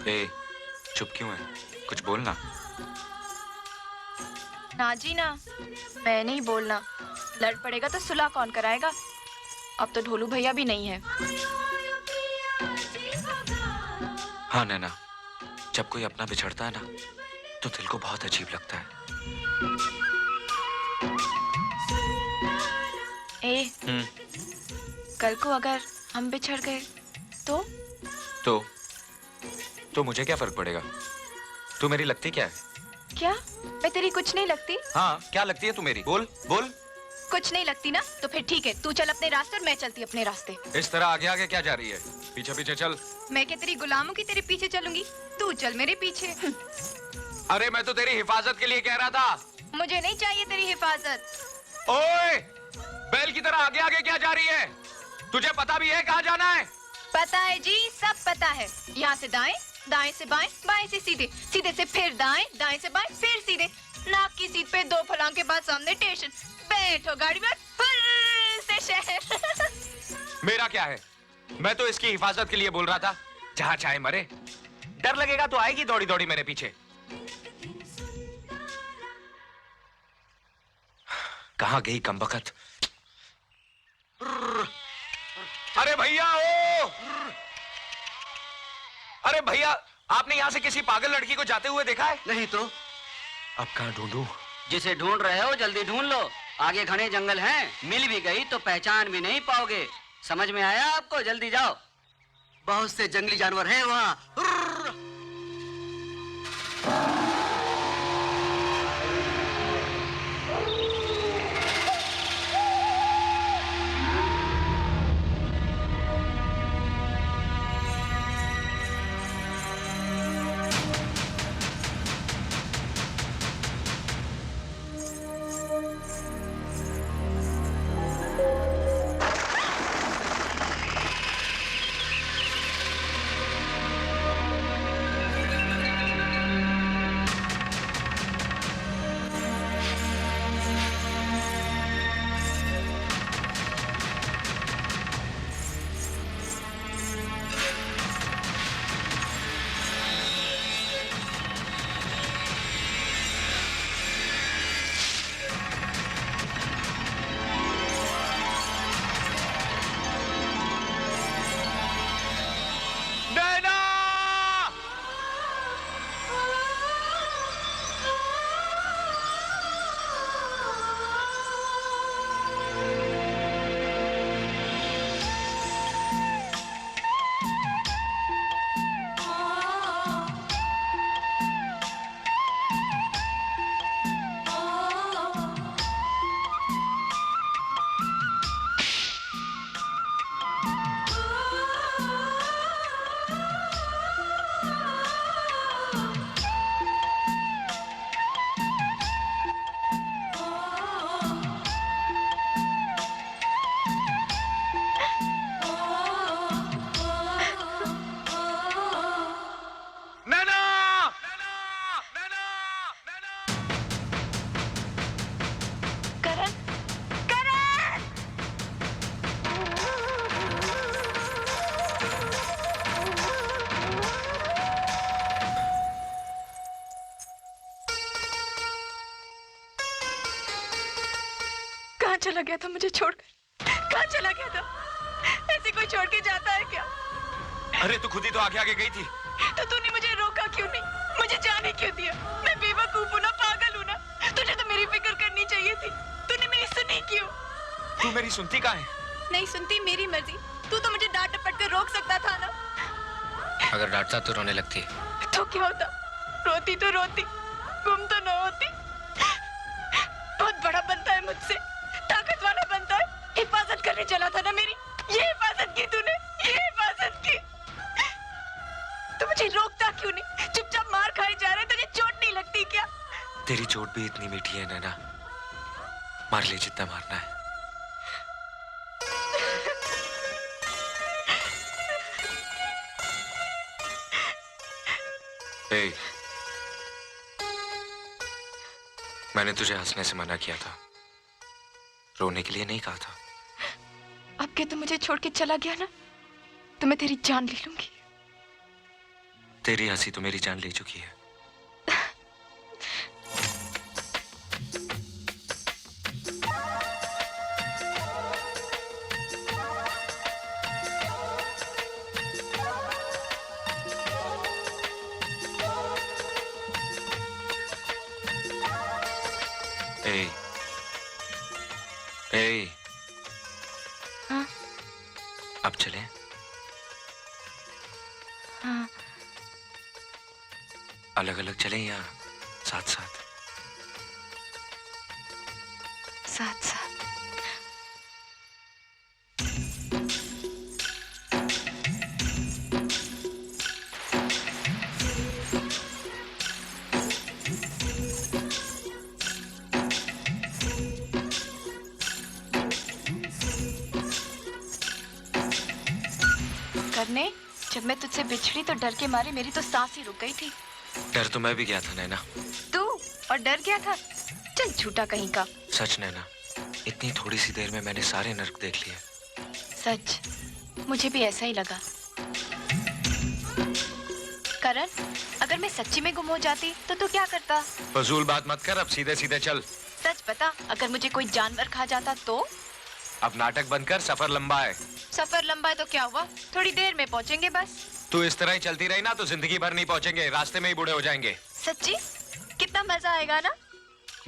ए, चुप क्यों है? कुछ बोलना। ना जी ना, मैं नहीं बोलना। लड़ पड़ेगा तो सुलह कौन कराएगा? अब तो ढोलू भैया भी नहीं है। हाँ नैना, जब कोई अपना बिछड़ता है ना तो दिल को बहुत अजीब लगता है। ए, कल को अगर हम बिछड़ गए तो मुझे क्या फर्क पड़ेगा? तू मेरी लगती क्या है? क्या मैं तेरी कुछ नहीं लगती? हाँ, क्या लगती है तू मेरी? बोल बोल। कुछ नहीं लगती ना, तो फिर ठीक है, तू चल अपने रास्ते और मैं चलती अपने रास्ते। इस तरह आगे आगे क्या जा रही है? पीछे पीछे चल। मैं क्या तेरी गुलामों की तेरे पीछे चलूंगी? तू चल मेरे पीछे। अरे मैं तो तेरी हिफाजत के लिए कह रहा था। मुझे नहीं चाहिए तेरी हिफाजत। ओए, बैल की तरह आगे आगे क्या जा रही है? तुझे पता भी है कहाँ जाना है? पता है जी, सब पता है। यहाँ से दाएं, दाएं से बाएं, बाएं से सीधे, सीधे से फिर दाएं, दाएं से बाएं, फिर सीधे। नाक की सीट पे 2 फलांग के बाद सामने स्टेशन। बैठो गाड़ी में, फिर से शहर। मेरा क्या है? मैं तो इसकी हिफाजत के लिए बोल रहा था। जहाँ चाहे मरे। डर लगेगा तो आएगी दौड़ी दौड़ी मेरे पीछे। कहाँ गई कमबख्त? अरे भैया ओ! अरे भैया, आपने यहाँ से किसी पागल लड़की को जाते हुए देखा है? नहीं तो। अब कहाँ ढूंढूं? जिसे ढूंढ रहे हो जल्दी ढूंढ लो, आगे घने जंगल हैं, मिल भी गई तो पहचान भी नहीं पाओगे। समझ में आया आपको? जल्दी जाओ, बहुत से जंगली जानवर हैं वहाँ। चला गया था मुझे छोड़कर? कहाँ चला गया था? ऐसे कोई छोड़ के जाता है क्या? अरे तू खुद ही तो आगे आगे गई थी। तो तूने मुझे रोका क्यों नहीं? मुझे जाने क्यों दिया? मैं बेवकूफ हूँ ना, पागल हूँ ना? तुझे तो मेरी फिक्र करनी चाहिए थी। तूने मेरी सुनी क्यों? तू मेरी सुनती कहाँ है? नहीं सुनती, मेरी मर्जी। तू तो मुझे डांट डपट कर रोक सकता था ना। अगर डांटता तो रोने लगती। तो क्या होता? रोती तो रोती, गुम तो न होती। बहुत बड़ा बनता है मुझसे, ताकत वाला बनता है। हिफाजत करने चला था ना मेरी, ये हिफाजत की तूने, ये हिफाजत की। तू मुझे रोकता क्यों नहीं? चुपचाप मार खाए जा रहे, तुझे चोट नहीं लगती क्या? तेरी चोट भी इतनी मीठी है नैना, मार ले जितना मारना है। ए, मैंने तुझे हंसने से मना किया था, रोने के लिए नहीं कहा था। अब के तू मुझे छोड़ के चला गया ना, तो मैं तेरी जान ले लूंगी। तेरी हंसी तो मेरी जान ले चुकी है। ए, ए, हाँ? अब चलें? हाँ। अलग अलग चलें या साथ साथ? साथ साथ। जब मैं तुझसे बिछड़ी तो डर के मारे मेरी तो सांस ही रुक गई थी। डर तो मैं भी गया था नैना। तू और डर गया था? चल झूठा कहीं का। सच नैना, इतनी थोड़ी सी देर में मैंने सारे नर्क देख लिए। सच, मुझे भी ऐसा ही लगा। करण, अगर मैं सच्ची में गुम हो जाती तो तू क्या करता? फजूल बात मत कर, अब सीधे सीधे चल। सच बता, अगर मुझे कोई जानवर खा जाता तो? अब नाटक बंद कर, सफर लंबा है। सफर लंबा है तो क्या हुआ, थोड़ी देर में पहुंचेंगे बस। तू इस तरह ही चलती रही ना तो जिंदगी भर नहीं पहुंचेंगे, रास्ते में ही बूढ़े हो जाएंगे। सच्ची? कितना मजा आएगा ना।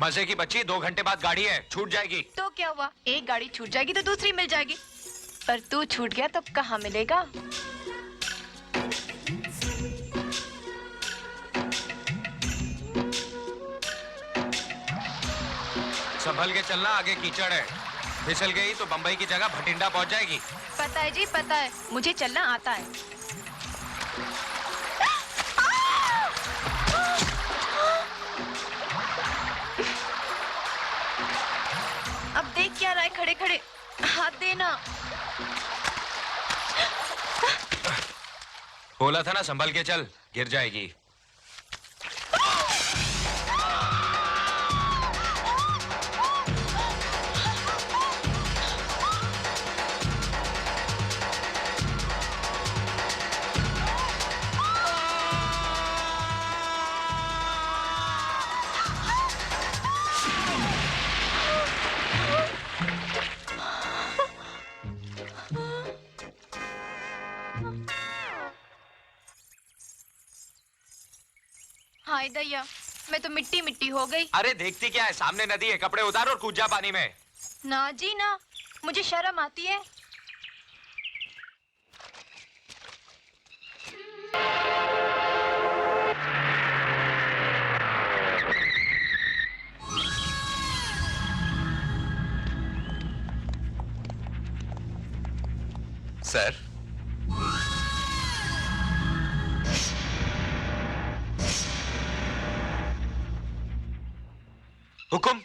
मजे की बच्ची, 2 घंटे बाद गाड़ी है, छूट जाएगी। तो क्या हुआ, एक गाड़ी छूट जाएगी तो दूसरी मिल जाएगी। पर तू छूट गया तो कहाँ मिलेगा? संभल के चलना, आगे कीचड़ है, फिसल गई तो बंबई की जगह भटिंडा पहुंच जाएगी। पता है जी, पता है, मुझे चलना आता है। अब देख क्या रहा है खड़े खड़े, हाथ देना। बोला था ना संभल के चल, गिर जाएगी। हाय दैया, मैं तो मिट्टी मिट्टी हो गई। अरे देखती क्या है, सामने नदी है, कपड़े उतार और कूद जा पानी में। ना जी ना, मुझे शर्म आती है। सर, हुकुम।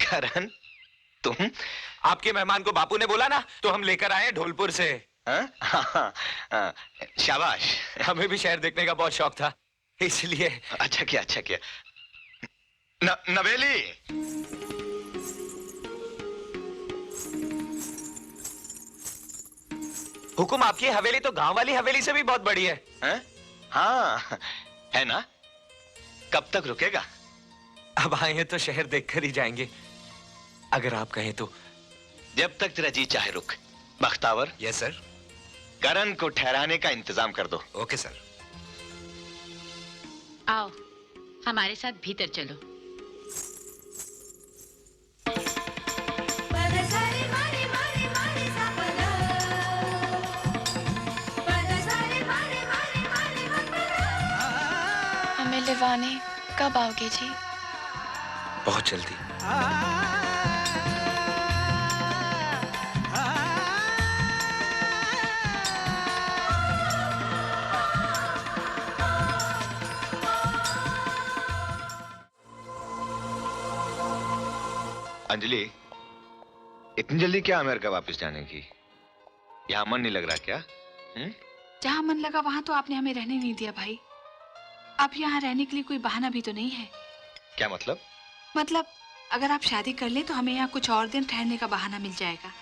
करण, तुम? आपके मेहमान को बापू ने बोला ना, तो हम लेकर आए ढोलपुर से। शाबाश। हमें भी शहर देखने का बहुत शौक था, इसलिए। अच्छा किया, अच्छा किया। नवेली, हुकुम, आपकी हवेली तो गांव वाली हवेली से भी बहुत बड़ी है। हाँ, है ना? कब तक रुकेगा? अब आए हैं तो शहर देखकर ही जाएंगे, अगर आप कहें तो। जब तक तेरा जी चाहे रुक। बख्तावर। Yes sir. करण को ठहराने का इंतजाम कर दो। Okay sir. आओ, हमारे साथ भीतर चलो। हमें लिवाने कब आओगे जी? बहुत जल्दी। अंजलि, इतनी जल्दी क्या अमेरिका वापस जाने की? यहाँ मन नहीं लग रहा क्या? जहाँ मन लगा वहाँ तो आपने हमें रहने नहीं दिया भाई। अब यहाँ रहने के लिए कोई बहाना भी तो नहीं है। क्या मतलब? मतलब अगर आप शादी कर ले तो हमें यहाँ कुछ और दिन ठहरने का बहाना मिल जाएगा।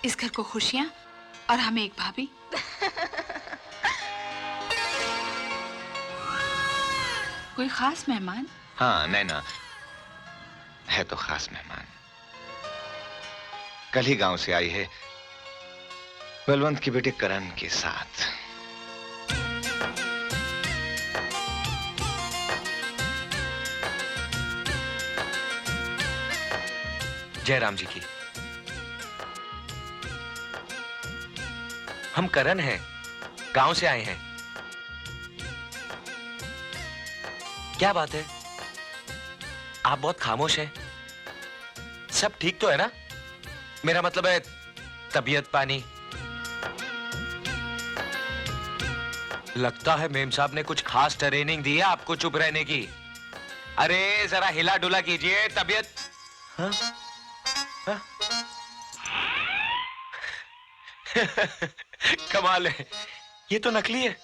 इस घर को खुशियाँ और हमें एक भाभी। कोई खास मेहमान? हाँ, नैना है तो खास मेहमान। कल ही गांव से आई है, बलवंत के बेटे करण के साथ। जय राम जी की। हम करण हैं, गांव से आए हैं। क्या बात है, आप बहुत खामोश हैं। सब ठीक तो है ना? मेरा मतलब है तबीयत पानी। लगता है मेम साहब ने कुछ खास ट्रेनिंग दी है आपको चुप रहने की। अरे जरा हिला डुला कीजिए, तबीयत। हाँ? हाँ? कमाल है, ये तो नकली है।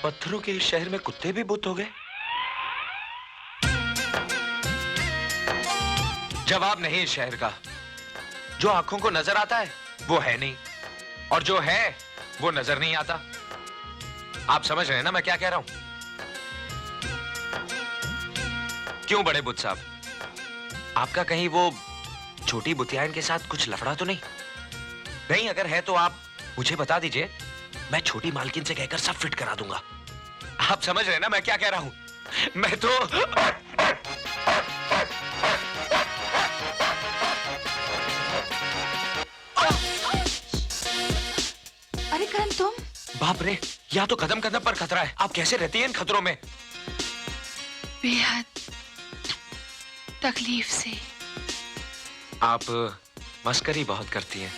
पत्थरों के इस शहर में कुत्ते भी बुत हो गए। जवाब नहीं इस शहर का। जो आंखों को नजर आता है वो है नहीं, और जो है वो नजर नहीं आता। आप समझ रहे हैं ना मैं क्या कह रहा हूं? क्यों बड़े बुत साहब, आपका कहीं वो छोटी बुतियान के साथ कुछ लफड़ा तो नहीं? नहीं, अगर है तो आप मुझे बता दीजिए, मैं छोटी मालकिन से कहकर सब फिट करा दूंगा। आप समझ रहे हैं ना मैं क्या कह रहा हूं? मैं तो अरे करण तुम? बाप रे, या तो कदम कदम पर खतरा है। आप कैसे रहती हैं इन खतरों में? बेहद तकलीफ से। आप मस्करी बहुत करती हैं।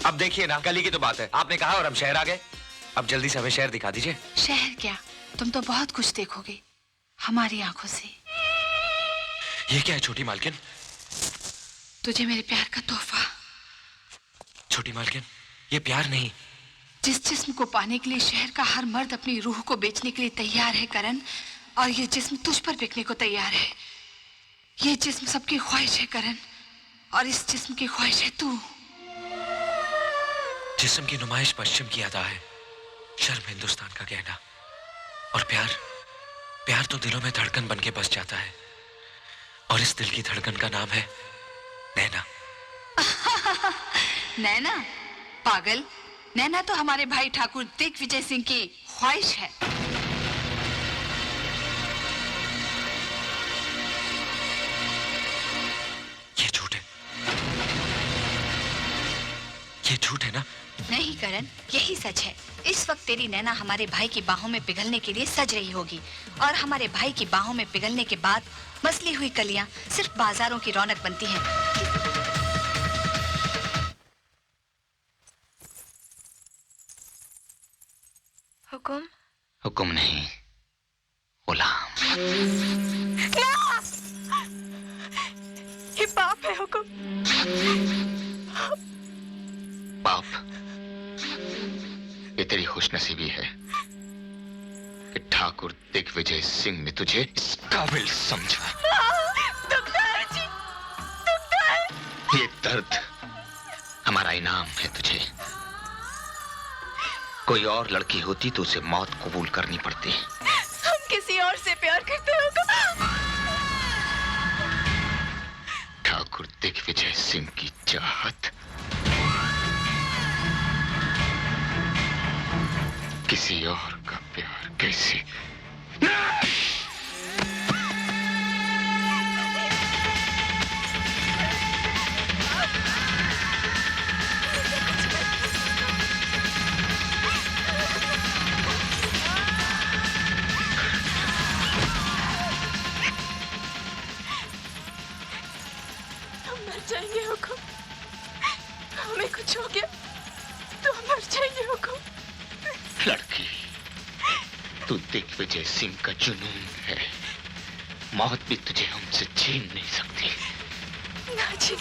अब देखिए ना, कल ही की तो बात है, आपने कहा और हम शहर आ गए। अब जल्दी से हमें शहर दिखा दीजिए। शहर क्या, तुम तो बहुत कुछ देखोगे हमारी आंखों से। ये क्या है छोटी मालकिन? तुझे मेरे प्यार का तोहफा। छोटी मालकिन, ये प्यार नहीं। जिस जिस्म को पाने के लिए शहर का हर मर्द अपनी रूह को बेचने के लिए तैयार है करण, और ये जिस्म तुझ पर बिकने को तैयार है। ये जिस्म सबकी ख्वाहिश है करण, और इस जिस्म की ख्वाहिश है तू। जिस्म की नुमाइश पश्चिम की अदा है, शर्म हिंदुस्तान का कहना। और प्यार, प्यार तो दिलों में धड़कन बन के बस जाता है, और इस दिल की धड़कन का नाम है नैना। नैना? पागल, नैना तो हमारे भाई ठाकुर दिग्विजय सिंह की ख्वाहिश है। ये झूठ है, ये झूठ है ना? नहीं करण, यही सच है। इस वक्त तेरी नैना हमारे भाई की बाहों में पिघलने के लिए सज रही होगी, और हमारे भाई की बाहों में पिघलने के बाद मसली हुई कलियां सिर्फ बाजारों की रौनक बनती हैं। हुकुम? हुक्म नहीं, गुलाम। ये पाप है हुकुम। पाप? ये तेरी खुशनसीबी है कि ठाकुर दिग्विजय सिंह ने तुझे इस काबिल समझा। दुखता है जी, दुखता है। ये दर्द हमारा इनाम है तुझे। कोई और लड़की होती तो उसे मौत कबूल करनी पड़ती। हम किसी और से प्यार करते हो। ठाकुर दिग्विजय सिंह की चाहत किसी और का प्यार कैसे? जाएंगे हुकुम, हमें कुछ हो गया तो हम मर जाएंगे हुकुम। लड़की, तू दिग्विजय सिंह का जुनून है। मौत भी तुझे हमसे छीन नहीं सकती। ना जी,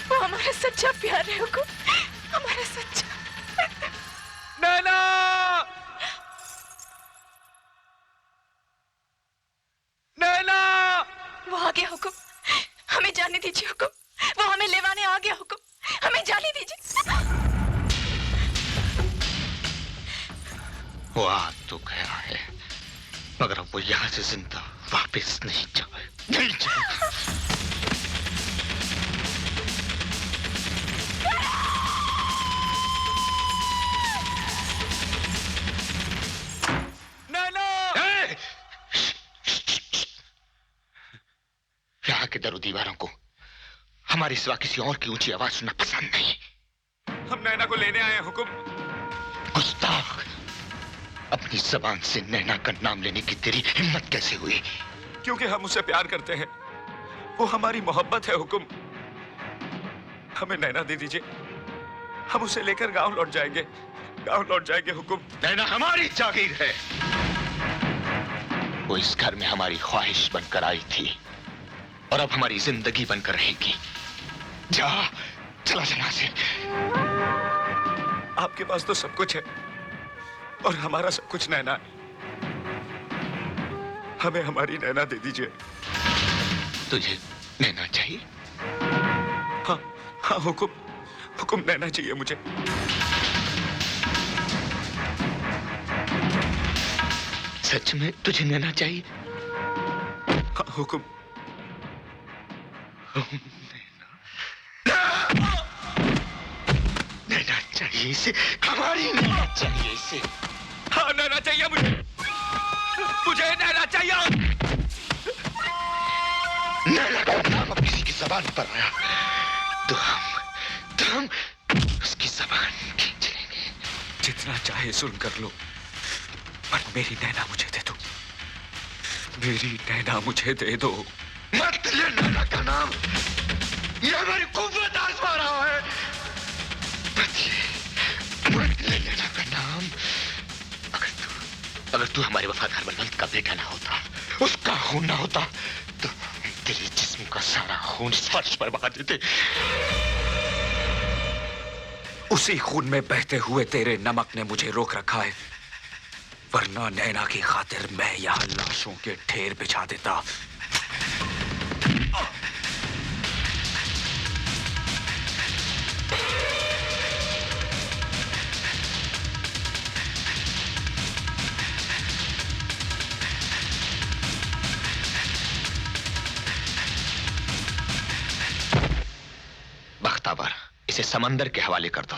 वो हमारा सच्चा प्यार है हुकुम, हमारा सच्चा। नैना! नैना! वो आ गया हुकुम, हमें जाने दीजिए हुकुम। वो हमें लेवाने आ गया हुकुम, हमें जाने दीजिए। वो आ तो गया है, मगर अब वो यहाँ से जिंदा वापस नहीं जाए, नहीं जाए। यहाँ के दरो दीवारों को हमारे सिवा किसी और की ऊंची आवाज सुनना पसंद नहीं। हम नैना को लेने आए हैं हुकुम। गुस्ताख, अपनी जबान से नैना का नाम लेने की तेरी हिम्मत कैसे हुई? क्योंकि हम उससे प्यार करते हैं, वो हमारी मोहब्बत है हुकुम। हमें नैना दे दीजिए, हम उसे लेकर गांव लौट जाएंगे, गांव लौट जाएंगे हुकुम। नैना हमारी जागीर है। वो इस घर में हमारी ख्वाहिश बनकर आई थी और अब हमारी जिंदगी बनकर रहेगी। जा, चला जा यहाँ से। आपके पास तो सब कुछ है और हमारा सब कुछ नैना है। हमें हमारी नैना दे दीजिए। तुझे नैना चाहिए? हाँ हाँ, हुकुम नैना चाहिए मुझे। सच में तुझे नैना चाहिए? हाँ, हुकुम। नैना चाहिए इसे, हमारी नैना चाहिए इसे। हाँ, नैना चाहिए मुझे। मुझे नैना चाहिए। नैना का नाम अब किसी की जबान पर आया तो हम उसकी जबान खींच लेंगे। जितना चाहे जुल्म कर लो, पर मेरी नैना मुझे दे दो। मेरी नैना मुझे दे दो। मत ले नैना का नाम, ये हमारी कुव्वत आजमा रहा है। मत ले नैना का नाम। अगर तू हमारे वफादार बलवंत का बेटा ना होता, उसका खून ना होता, तो तेरे जिस्म का सारा खून इस फर्श पर बहा देते। उसी खून में बहते हुए तेरे नमक ने मुझे रोक रखा है, वरना नैना की खातिर मैं यहाँ लाशों के ढेर बिछा देता। बख्तावर, इसे समंदर के हवाले कर दो।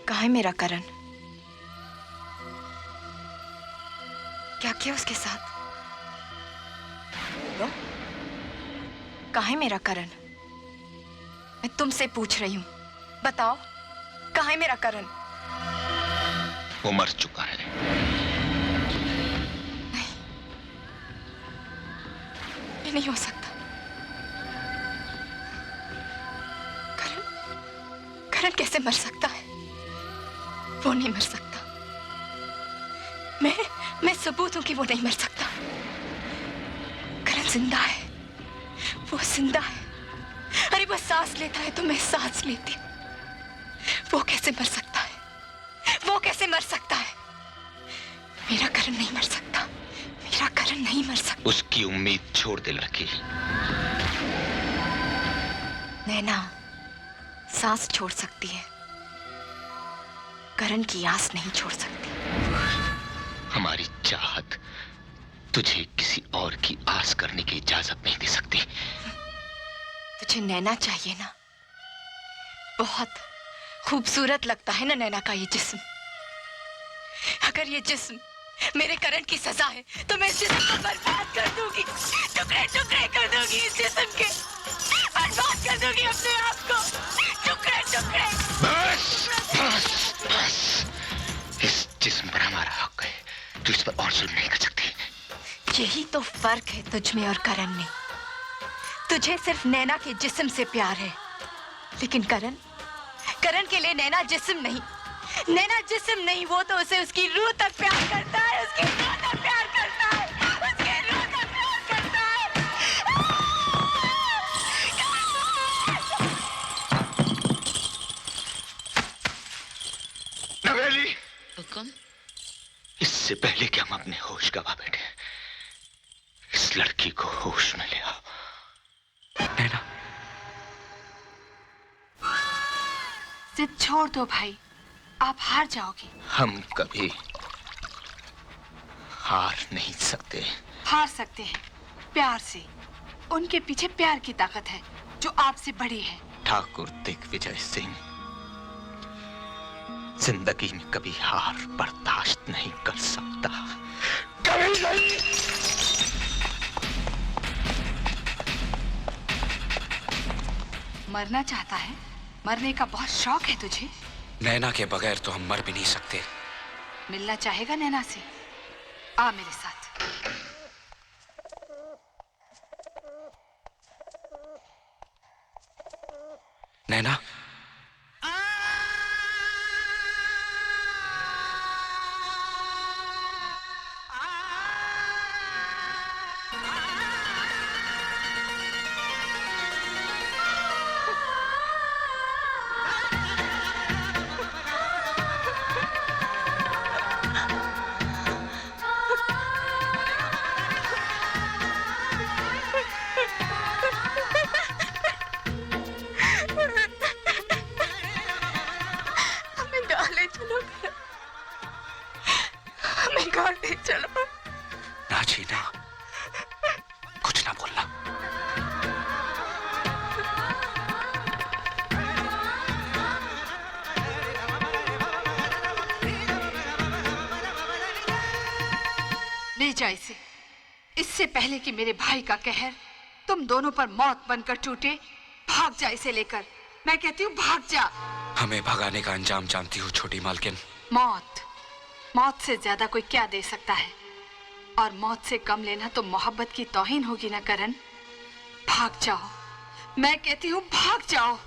कहाँ है मेरा करण? क्या किया उसके साथ? लो? कहाँ है मेरा करण? मैं तुमसे पूछ रही हूँ, बताओ कहाँ है मेरा करण? वो मर चुका है। नहीं, ये नहीं हो सकता। करण कैसे मर सकता है? वो नहीं मर सकता। मैं सबूत हूं कि वो नहीं मर सकता। करण जिंदा है, वो जिंदा है। अरे वो सांस लेता है तो मैं सांस लेती हूं। वो कैसे मर सकता है? वो कैसे मर सकता है? मेरा करण नहीं मर सकता। मेरा करण नहीं मर सकता। उसकी उम्मीद छोड़ दे लड़की। नैना सांस छोड़ सकती है, करण की आस नहीं छोड़ सकती। हमारी चाहत तुझे किसी और की आस करने की इजाजत नहीं दे सकती। तुझे नैना चाहिए ना? बहुत खूबसूरत लगता है ना नैना का ये जिस्म। अगर ये जिस्म मेरे करण की सजा है तो मैं इस जिस्म को बर्बाद कर दूंगी, टुकड़े टुकड़े कर दूंगी इस जिस्म के, बर्बाद कर दूंगी अपने आप को, टुकड़े टुकड़े। बस बस बस, इस जिस्म पर हमारा हक है, तू इस पर और जुल्म नहीं कर सकती। यही तो फर्क है तुझ में और करण में। तुझे सिर्फ नैना के जिस्म से प्यार है, लेकिन करण के लिए नैना जिस्म नहीं, नैना जिस्म नहीं, वो तो उसे उसकी रूह तक प्यार करता है, उसकी रूह तक प्यार करता है, उसकी रूह तक प्यार करता है। नवेली, हुक्म। इससे पहले कि हम अपने होश गवा बैठे, इस लड़की को होश में ले आओ। नैना, जिद छोड़ दो भाई, आप हार जाओगे। हम कभी हार नहीं सकते। हार सकते हैं प्यार से। उनके पीछे प्यार की ताकत है जो आपसे बड़ी है। ठाकुर दिग्विजय सिंह जिंदगी में कभी हार बर्दाश्त नहीं कर सकता, कभी नहीं। मरना चाहता है? मरने का बहुत शौक है तुझे? नैना के बगैर तो हम मर भी नहीं सकते। मिलना चाहेगा नैना से? आ मेरे साथ। नैना, हमें गाँव ले चलो, हमें गाँव ले चलो। ना जीना, कुछ ना बोलना। ले जा इसे, इससे पहले कि मेरे भाई का कहर तुम दोनों पर मौत बनकर टूटे। भाग जा इसे लेकर, मैं कहती हूँ भाग जा। हमें भगाने का अंजाम जानती हूँ छोटी मालकिन। मौत, मौत से ज्यादा कोई क्या दे सकता है? और मौत से कम लेना तो मोहब्बत की तौहीन होगी ना करण। भाग जाओ, मैं कहती हूँ भाग जाओ।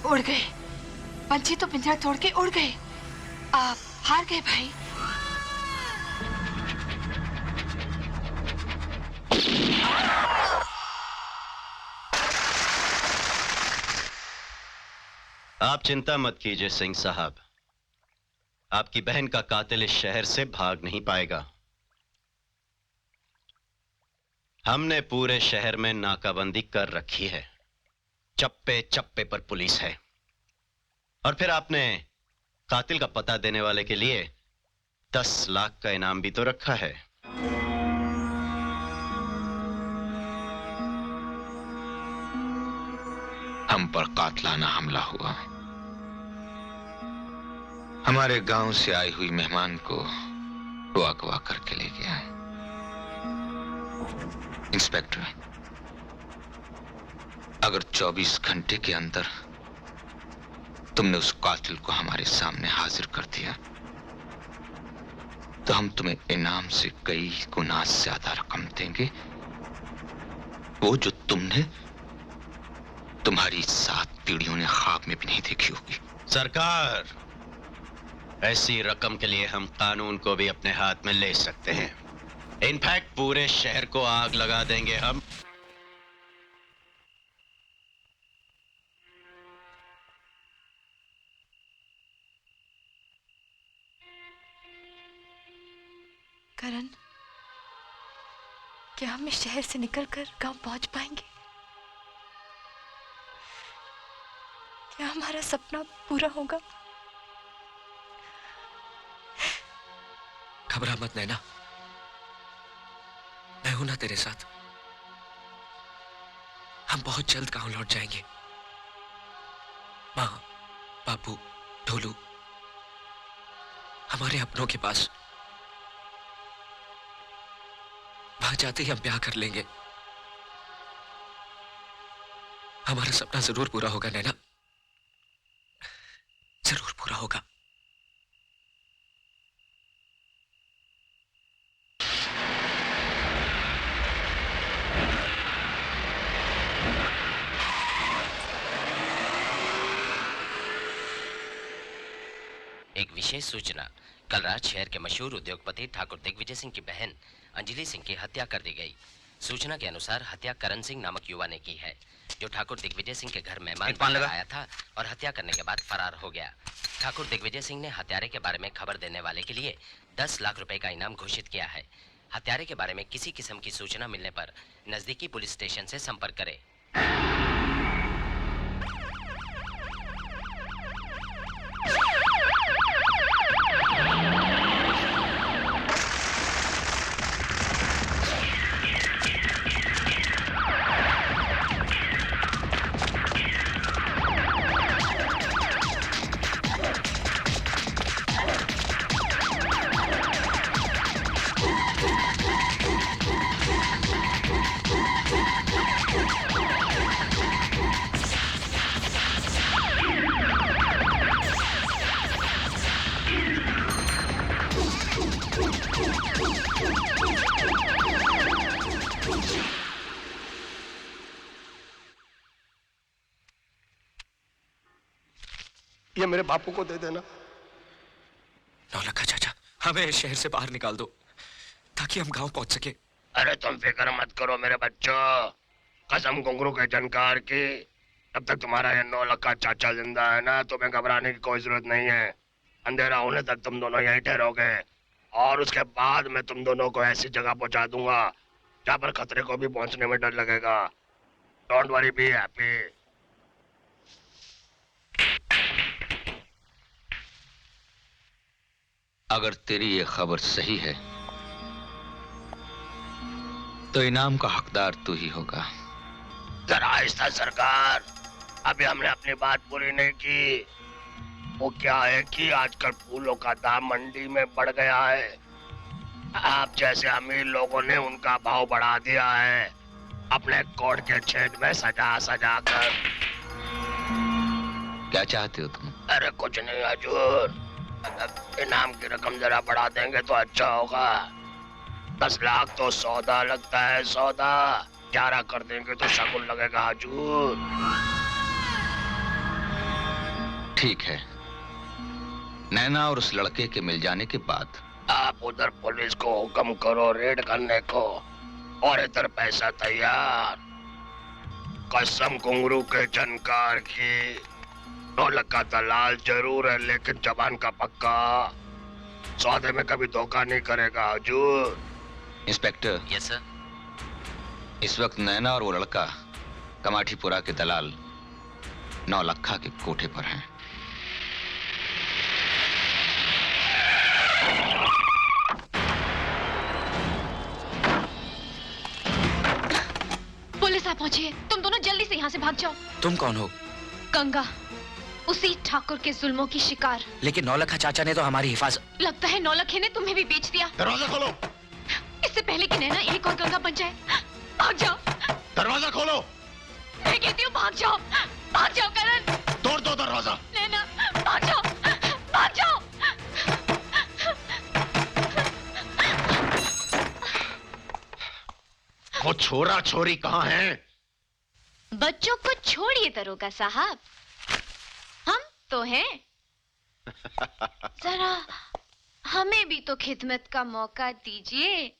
उड़ गए, पंछी तो पिंजरा तोड़ के उड़ गए। आप हार गए भाई। आप चिंता मत कीजिए सिंह साहब, आपकी बहन का कातिल इस शहर से भाग नहीं पाएगा। हमने पूरे शहर में नाकाबंदी कर रखी है, चप्पे चप्पे पर पुलिस है। और फिर आपने कातिल का पता देने वाले के लिए 10 लाख का इनाम भी तो रखा है। हम पर कातलाना हमला हुआ। हमारे गांव से आई हुई मेहमान को अगवा करके ले गया। इंस्पेक्टर, अगर 24 घंटे के अंदर तुमने उस कातिल को हमारे सामने हाजिर कर दिया तो हम तुम्हें इनाम से कई गुना ज्यादा रकम देंगे, वो जो तुमने तुम्हारी 7 पीढ़ियों ने ख्वाब में भी नहीं देखी होगी। सरकार, ऐसी रकम के लिए हम कानून को भी अपने हाथ में ले सकते हैं। इनफैक्ट पूरे शहर को आग लगा देंगे हम। करण, क्या हम इस शहर से निकलकर गांव पहुंच पाएंगे? क्या हमारा सपना पूरा होगा? घबरा मत नैना, मैं हूं ना तेरे साथ। हम बहुत जल्द गांव लौट जाएंगे। माँ, बापू, ढोलू, हमारे अपनों के पास। वहां जाते ही हम ब्याह कर लेंगे। हमारा सपना जरूर पूरा होगा नैना, जरूर पूरा होगा। एक विशेष सूचना। कल रात शहर के मशहूर उद्योगपति ठाकुर दिग्विजय सिंह की बहन अंजलि सिंह की हत्या कर दी गई। सूचना के अनुसार हत्या करण सिंह नामक युवा ने की है, जो ठाकुर दिग्विजय सिंह के घर मेहमान बनकर आया था और हत्या करने के बाद फरार हो गया। ठाकुर दिग्विजय सिंह ने हत्यारे के बारे में खबर देने वाले के लिए 10 लाख रुपए का इनाम घोषित किया है। हत्यारे के बारे में किसी किस्म की सूचना मिलने पर नजदीकी पुलिस स्टेशन से संपर्क करें। ये मेरे बापू को दे देना। नौलखा चाचा, हमें शहर से बाहर निकाल दो ताकि हम गांव पहुंच सके। अरे तुम फिक्र मत करो मेरे बच्चों, कसम घुंघरू के जानकार की, जब तक तुम्हारा ये 9 लाख का चाचा जिंदा है ना, तुम्हें घबराने की कोई जरूरत नहीं है। अंधेरा होने तक तुम दोनों यहीं ठहरोगे और उसके बाद मैं तुम दोनों को ऐसी जगह पहुंचा दूंगा जहां पर खतरे को भी पहुंचने में डर लगेगा। Don't worry, be happy. अगर तेरी ये खबर सही है तो इनाम का हकदार तू ही होगा। जरा आहिस्ता सरकार, अभी हमने अपनी बात पूरी नहीं की। वो क्या है कि आजकल फूलों का दाम मंडी में बढ़ गया है। आप जैसे अमीर लोगों ने उनका भाव बढ़ा दिया है, अपने कोट के छेद में सजा सजा कर। क्या चाहते हो तुम? अरे कुछ नहीं हजूर, इनाम की रकम जरा बढ़ा देंगे तो अच्छा होगा। 10 लाख तो सौदा लगता है, सौदा 11 कर देंगे तो शगुन लगेगा हजूर। ठीक है, नैना और उस लड़के के मिल जाने के बाद आप उधर पुलिस को हुक्म करो रेड करने को, और इधर पैसा तैयार। कसम घुंघरू के जानकार की, 9 लाख का दलाल जरूर है लेकिन जबान का पक्का। सौदे में कभी धोखा नहीं करेगा हजूर। Inspector, yes sir. इस वक्त नैना और वो लड़का कमाठीपुरा के दलाल नौलखा के कोठे पर हैं। पुलिस आ पहुंची है, तुम दोनों जल्दी से यहाँ से भाग जाओ। तुम कौन हो? गंगा, उसी ठाकुर के जुल्मों की शिकार। लेकिन नौलखा चाचा ने तो हमारी हिफाजत। लगता है नौलखे ने तुम्हें भी बेच दिया। दरवाजा खोलो। इससे पहले कि नैना एक और गंगा बन जाए, भाग जाओ। दरवाजा खोलो। मैं कहती हूँ भाग जाओ, भाग जाओ करण। तोड़ दो दरवाजा। नैना, भाग जाओ, भाग जाओ। वो छोरा छोरी कहाँ हैं? बच्चों को छोड़िए दरोगा साहब, हम तो हैं। जरा हमें भी तो खिदमत का मौका दीजिए।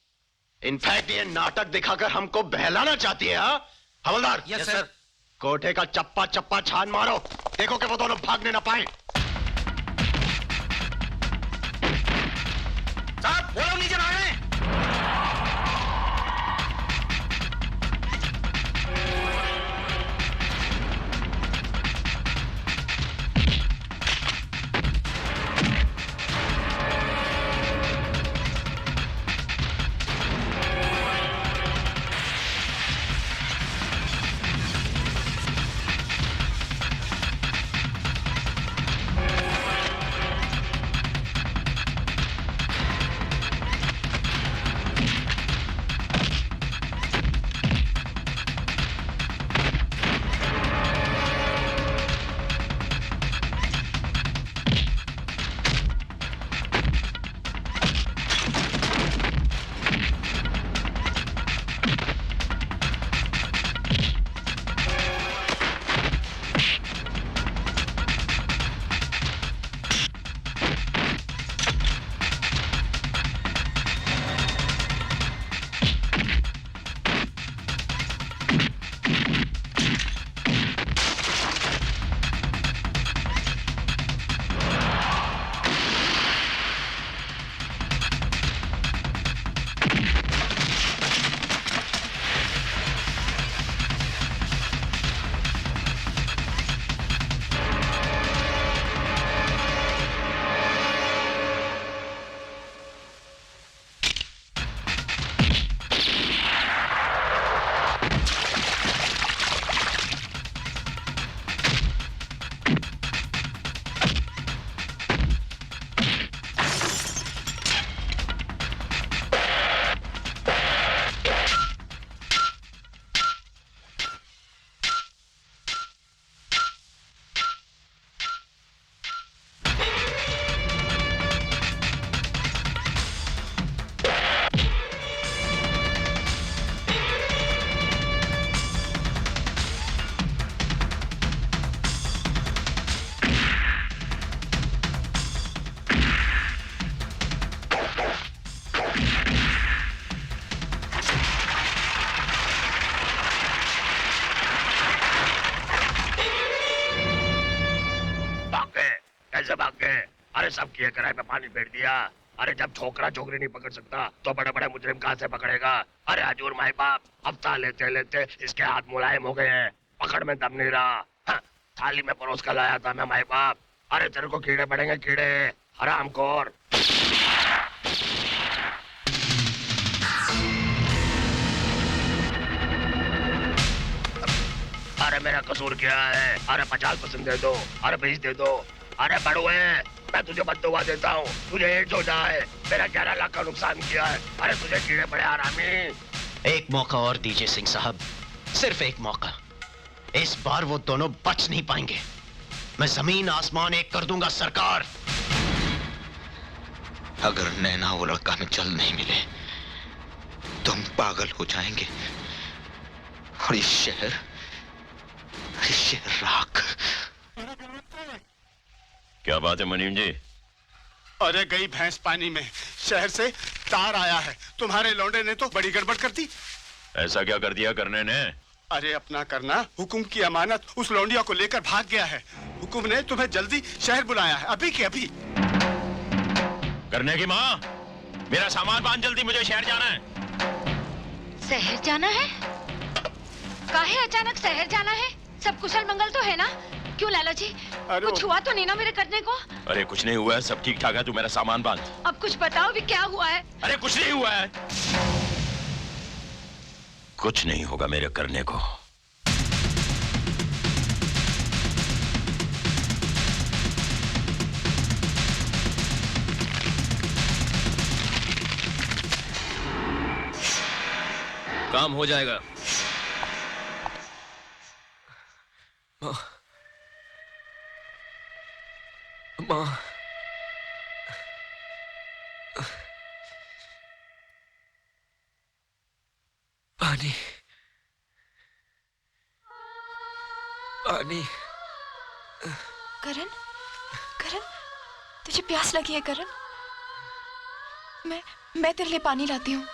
इनफैक्ट ये नाटक दिखाकर हमको बहलाना चाहती है। हाँ हवलदार। Yes sir. कोठे का चप्पा चप्पा छान मारो, देखो कि वो दोनों भागने ना पाए। साहब वो लोग नीचे आ रहे हैं। कैसे भाग गए? अरे सब किए कराए पे पानी फेर दिया। अरे जब छोकरा छोकरी नहीं पकड़ सकता तो बड़े बड़े मुजरिम कहाँ से पकड़ेगा? अरे हजूर माई बाप, हफ्ता लेते लेते इसके हाथ मुलायम हो गए हैं, पकड़ में दम नहीं रहा। हाँ, थाली में परोस कर लाया था मैं माई बाप। अरे तेरे को कीड़े पड़ेंगे कीड़े, हरामखोर। अरे मेरा कसूर क्या है? अरे 50% दे दो, अरे 20 दे दो। अरे बड़ुए, मैं तुझे बद्दुआ देता हूँ, तुझे एड्स हो जाए। मेरा 11 लाख का नुकसान किया है। अरे तुझे कीड़े पड़े हरामी। एक मौका और दीजिए सिंह साहब, सिर्फ एक मौका। इस बार वो दोनों बच नहीं पाएंगे। मैं जमीन आसमान एक कर दूंगा सरकार। अगर नैना वो लड़का हमें जल्द नहीं मिले तो हम पागल हो जाएंगे और ये शहर राख। क्या बात है मनीम जी? अरे गई भैंस पानी में, शहर से तार आया है। तुम्हारे लौंडे ने तो बड़ी गड़बड़ कर दी। ऐसा क्या कर दिया करने ने? अरे अपना करना, हुकुम की अमानत उस लौंडिया को लेकर भाग गया है। हुकुम ने तुम्हें जल्दी शहर बुलाया है, अभी के अभी। करने की माँ, मेरा सामान बांध जल्दी, मुझे शहर जाना है। शहर जाना है? काहे अचानक शहर जाना है? सब कुशल मंगल तो है ना? क्यों लाला जी? कुछ हुआ तो नहीं ना मेरे करने को? अरे कुछ नहीं हुआ है, सब ठीक ठाक है। तू मेरा सामान बांध। अब कुछ बताओ भी क्या हुआ है? अरे कुछ नहीं हुआ है। कुछ नहीं होगा मेरे करने को। काम हो जाएगा। माँ, पानी, पानी। करण, करण, तुझे प्यास लगी है करण? मैं तेरे लिए पानी लाती हूँ।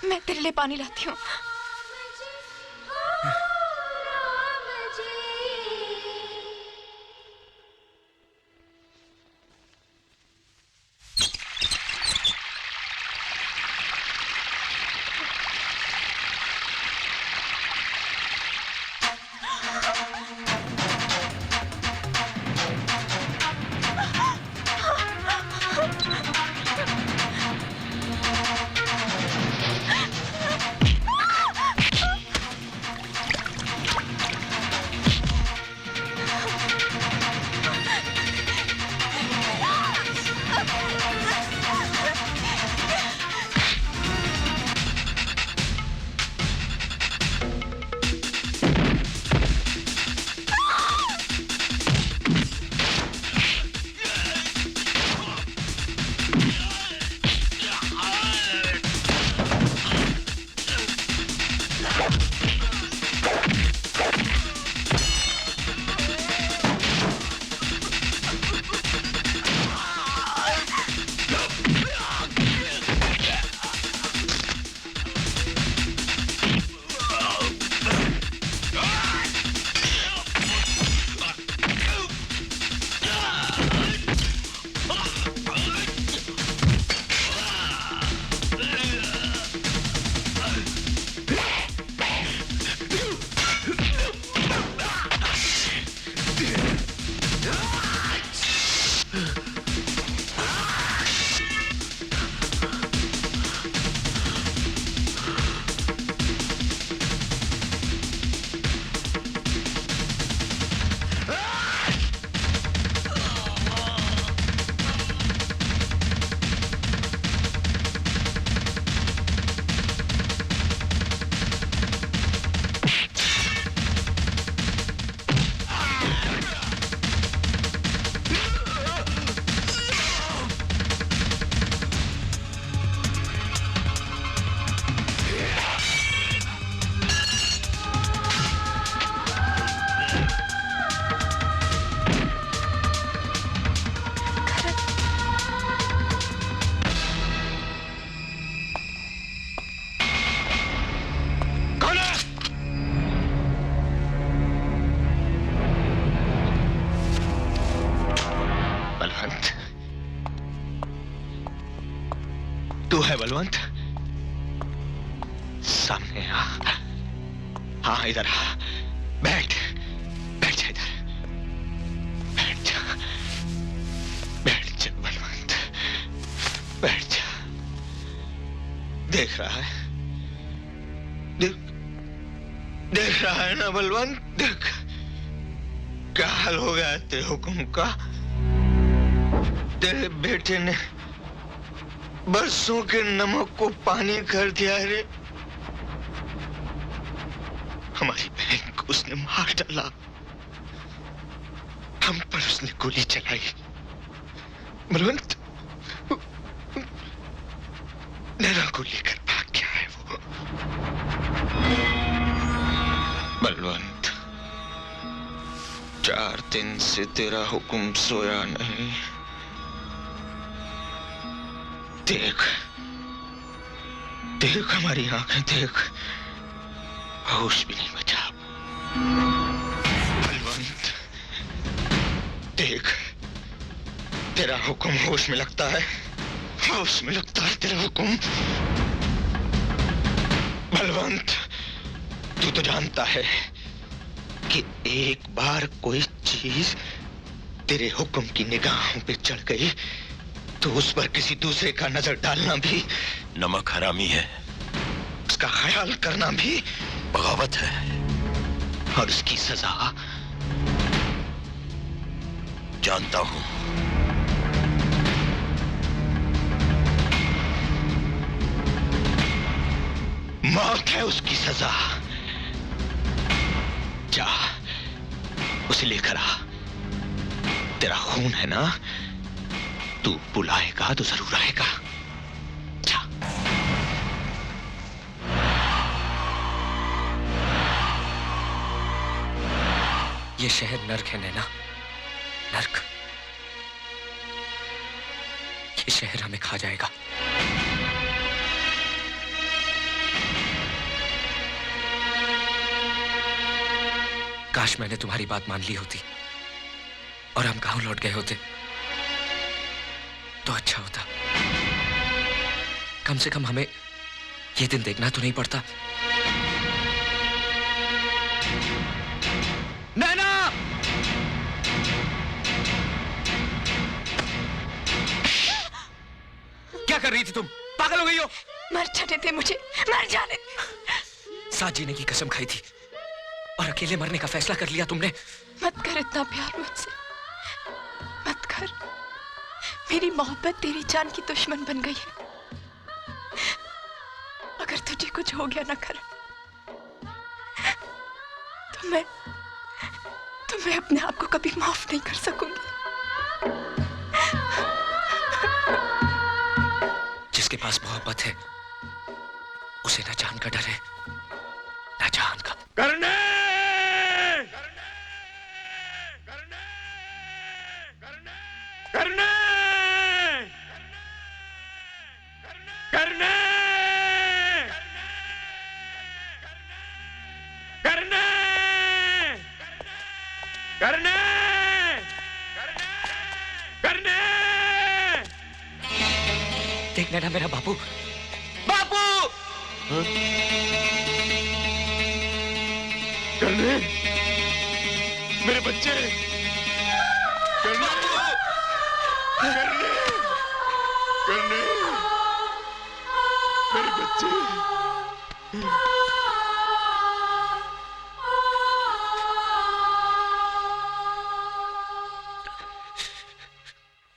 मैं तेरे लिए पानी लाती हूँ। तू है बलवंत? सामने आ। हाँ इधर आ। बैठ बैठ जा इधर। बैठ जा बलवंत, बैठ जा। देख रहा है, देख रहा है ना बलवंत? देख क्या हाल हो गया तेरे हुक्म का। तेरे बेटे ने बरसों के नमक को पानी कर दिया रे। हमारी बहन को उसने मार डाला, हम पर उसने गोली चलाई। बलवंत नैना को लेकर भाग गया है वो। बलवंत 4 दिन से तेरा हुक्म सोया नहीं। देख देख हमारी आंखें देख, होश भी नहीं बचा। बलवंत देख, तेरा हुक्म होश में लगता है, होश में लगता है तेरा हुक्म। बलवंत, तू तो जानता है कि एक बार कोई चीज तेरे हुक्म की निगाहों पे चढ़ गई तो उस पर किसी दूसरे का नजर डालना भी नमक हरामी है, उसका ख्याल करना भी बगावत है, और उसकी सजा जानता हूं। मौत है उसकी सजा। जा, उसे लेकर आ। तेरा खून है ना, तू बुलाएगा तो जरूर आएगा। जा। ये शहर नर्क है नैना, नर्क। ये शहर हमें खा जाएगा। काश मैंने तुम्हारी बात मान ली होती और हम गांव लौट गए होते तो अच्छा होता। कम से कम हमें ये दिन देखना तो नहीं पड़ता। नैना! क्या कर रही थी तुम? पागल हो गई हो? मर जाने दे मुझे, मर जाने दे। साथ जीने की कसम खाई थी और अकेले मरने का फैसला कर लिया तुमने। मत कर इतना प्यार मुझसे, मत कर। मेरी मोहब्बत तेरी जान की दुश्मन बन गई है। अगर तुझे कुछ हो गया ना कर तो मैं अपने आप को कभी माफ नहीं कर सकूंगी। जिसके पास मोहब्बत है उसे ना जान का डर है ना जान का। करने! करने! करने! करने! करने! करने! देख नैना, मेरा बापू। बापू! करने! मेरे बच्चे! करने! करने! करने! मेरे बच्चे!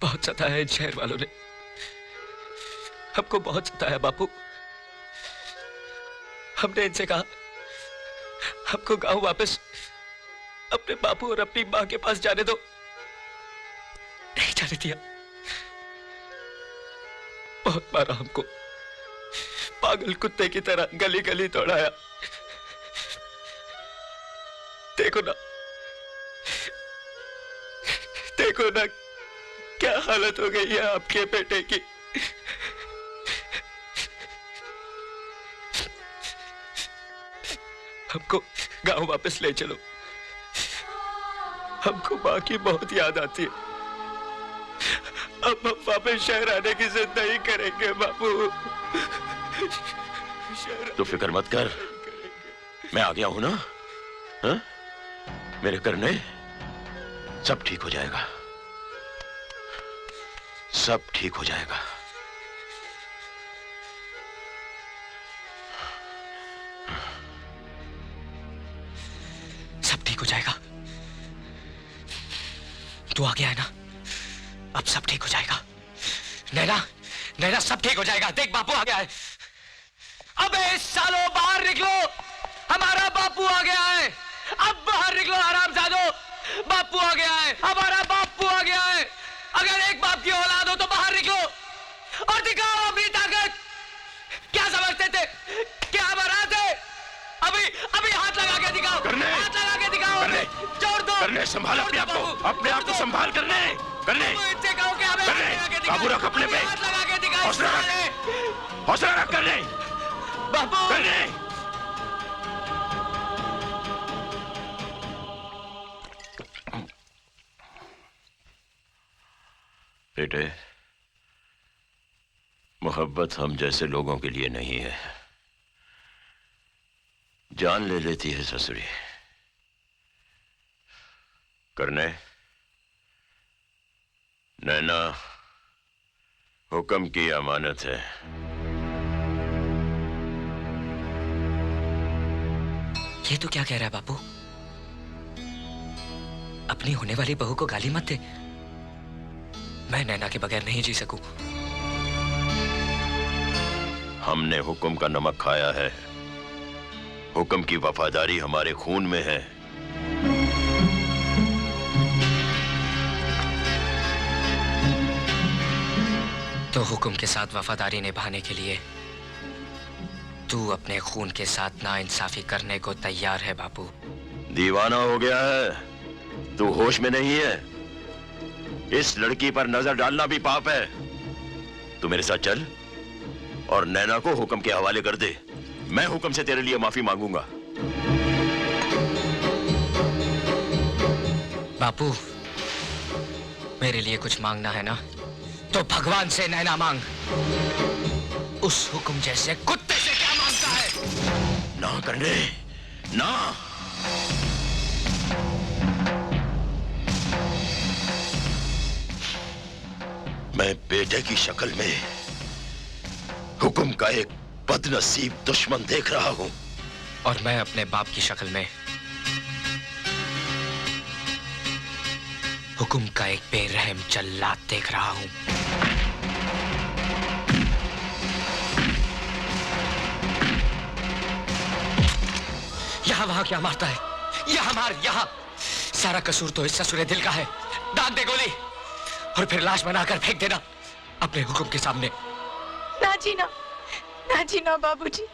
बहुत सताया इन शहर वालों ने, हमको बहुत सताया बापू। हमने इनसे कहा हमको गांव वापस अपने बापू और अपनी मां के पास जाने दो, नहीं जाने दिया। बहुत मारा हमको, पागल कुत्ते की तरह गली गली दौड़ाया। देखो ना, देखो ना क्या हालत हो गई है आपके बेटे की। हमको गांव वापस ले चलो, हमको मां की बहुत याद आती है। अब हम वापस शहर आने की जिद नहीं करेंगे बापू। तू फिक्र मत कर, मैं आ गया हूं ना। हा? मेरे करने सब ठीक हो जाएगा, सब ठीक हो जाएगा। सब ठीक हो जाएगा। तू आ गया है ना, अब सब ठीक हो जाएगा। नैना, नैना सब ठीक हो जाएगा। देख बापू आ गया है। अबे सालों बाहर निकलो, हमारा बापू आ गया है। अब बाहर निकलो हरामजादो, बापू आ गया है, हमारा बापू आ गया है। अगर एक बाप की औलाद हो तो बाहर निकलो और दिखाओ अपनी ताकत। क्या समझते थे, क्या बारात है? अभी अभी हाथ लगा के दिखाओ, हाथ लगा के दिखाओ। जोड़ दो, करने संभाल अपने आप को, अपने आप को संभाल। करने इनसे कहो कि हमें हाथ लगा के दिखाओ। काबू रख अपने पे, हाथ लगा के दिखाओ। हौसला रख, हौसला रख। करने बापू, करने बेटे, मोहब्बत हम जैसे लोगों के लिए नहीं है, जान ले लेती है ससुरी। करने नैना हुक्म की अमानत है। ये तो क्या कह रहा है बापू? अपनी होने वाली बहू को गाली मत दे। मैं नैना के बगैर नहीं जी सकूं। हमने हुक्म का नमक खाया है। हुक्म की वफादारी हमारे खून में है। तो हुक्म के साथ वफादारी निभाने के लिए तू अपने खून के साथ नाइंसाफी करने को तैयार है बापू? दीवाना हो गया है? तू होश में नहीं है? इस लड़की पर नजर डालना भी पाप है। तू मेरे साथ चल और नैना को हुक्म के हवाले कर दे। मैं हुक्म से तेरे लिए माफी मांगूंगा। बापू, मेरे लिए कुछ मांगना है ना, तो भगवान से नैना मांग। उस हुक्म जैसे कुत्ते से क्या मांगता है? ना करने ना। मैं बेटे की शक्ल में हुक्म का एक बदनसीब दुश्मन देख रहा हूं, और मैं अपने बाप की शक्ल में हुक्म का एक बेरहम जल्लाद देख रहा हूं। यहां वहां क्या मारता है? यहां मार, यहां। सारा कसूर तो इस ससुरे दिल का है। दाग दे गोली और फिर लाश बनाकर फेंक देना अपने हुक्म के सामने। ना जीना, ना जीना बाबूजी।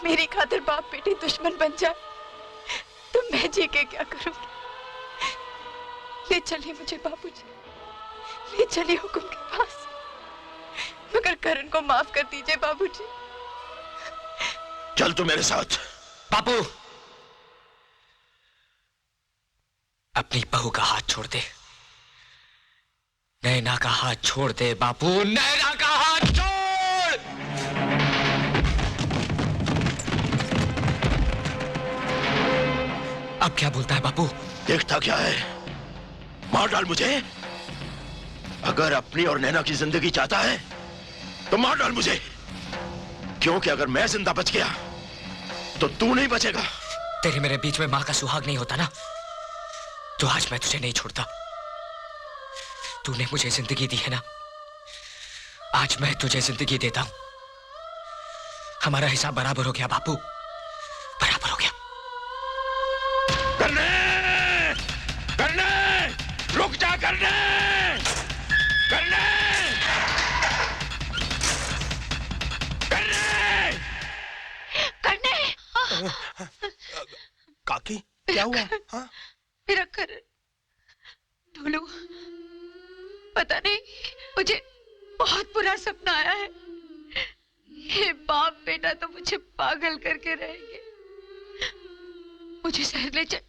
मेरी खातिर बाप बेटे दुश्मन बन जाए तो मैं जी के क्या करूंगी? ले चलिए मुझे बाबूजी, ले चलिए हुक्म के पास। मगर करण को माफ कर दीजिए बाबूजी। चल तू मेरे साथ। बापू, अपनी बहू का हाथ छोड़ दे। नैना का हाथ छोड़ दे बापू, नैना का हाथ छोड़। अब क्या बोलता है बापू? देखता क्या है? मार डाल मुझे। अगर अपनी और नैना की जिंदगी चाहता है तो मार डाल मुझे, क्योंकि अगर मैं जिंदा बच गया तो तू नहीं बचेगा। तेरे मेरे बीच में मां का सुहाग नहीं होता ना, तो आज मैं तुझे नहीं छोड़ता। तूने मुझे जिंदगी दी है ना, आज मैं तुझे जिंदगी देता हूं। हमारा हिसाब बराबर हो गया बापू, बराबर हो गया। करने, करने, रुक जा करने, करने, करने, करने। काकी क्या हुआ? हाँ? मेरा करण, ढोलू, पता नहीं, मुझे बहुत बुरा सपना आया है। ये बाप बेटा तो मुझे पागल करके रहेंगे। मुझे शहर ले चल,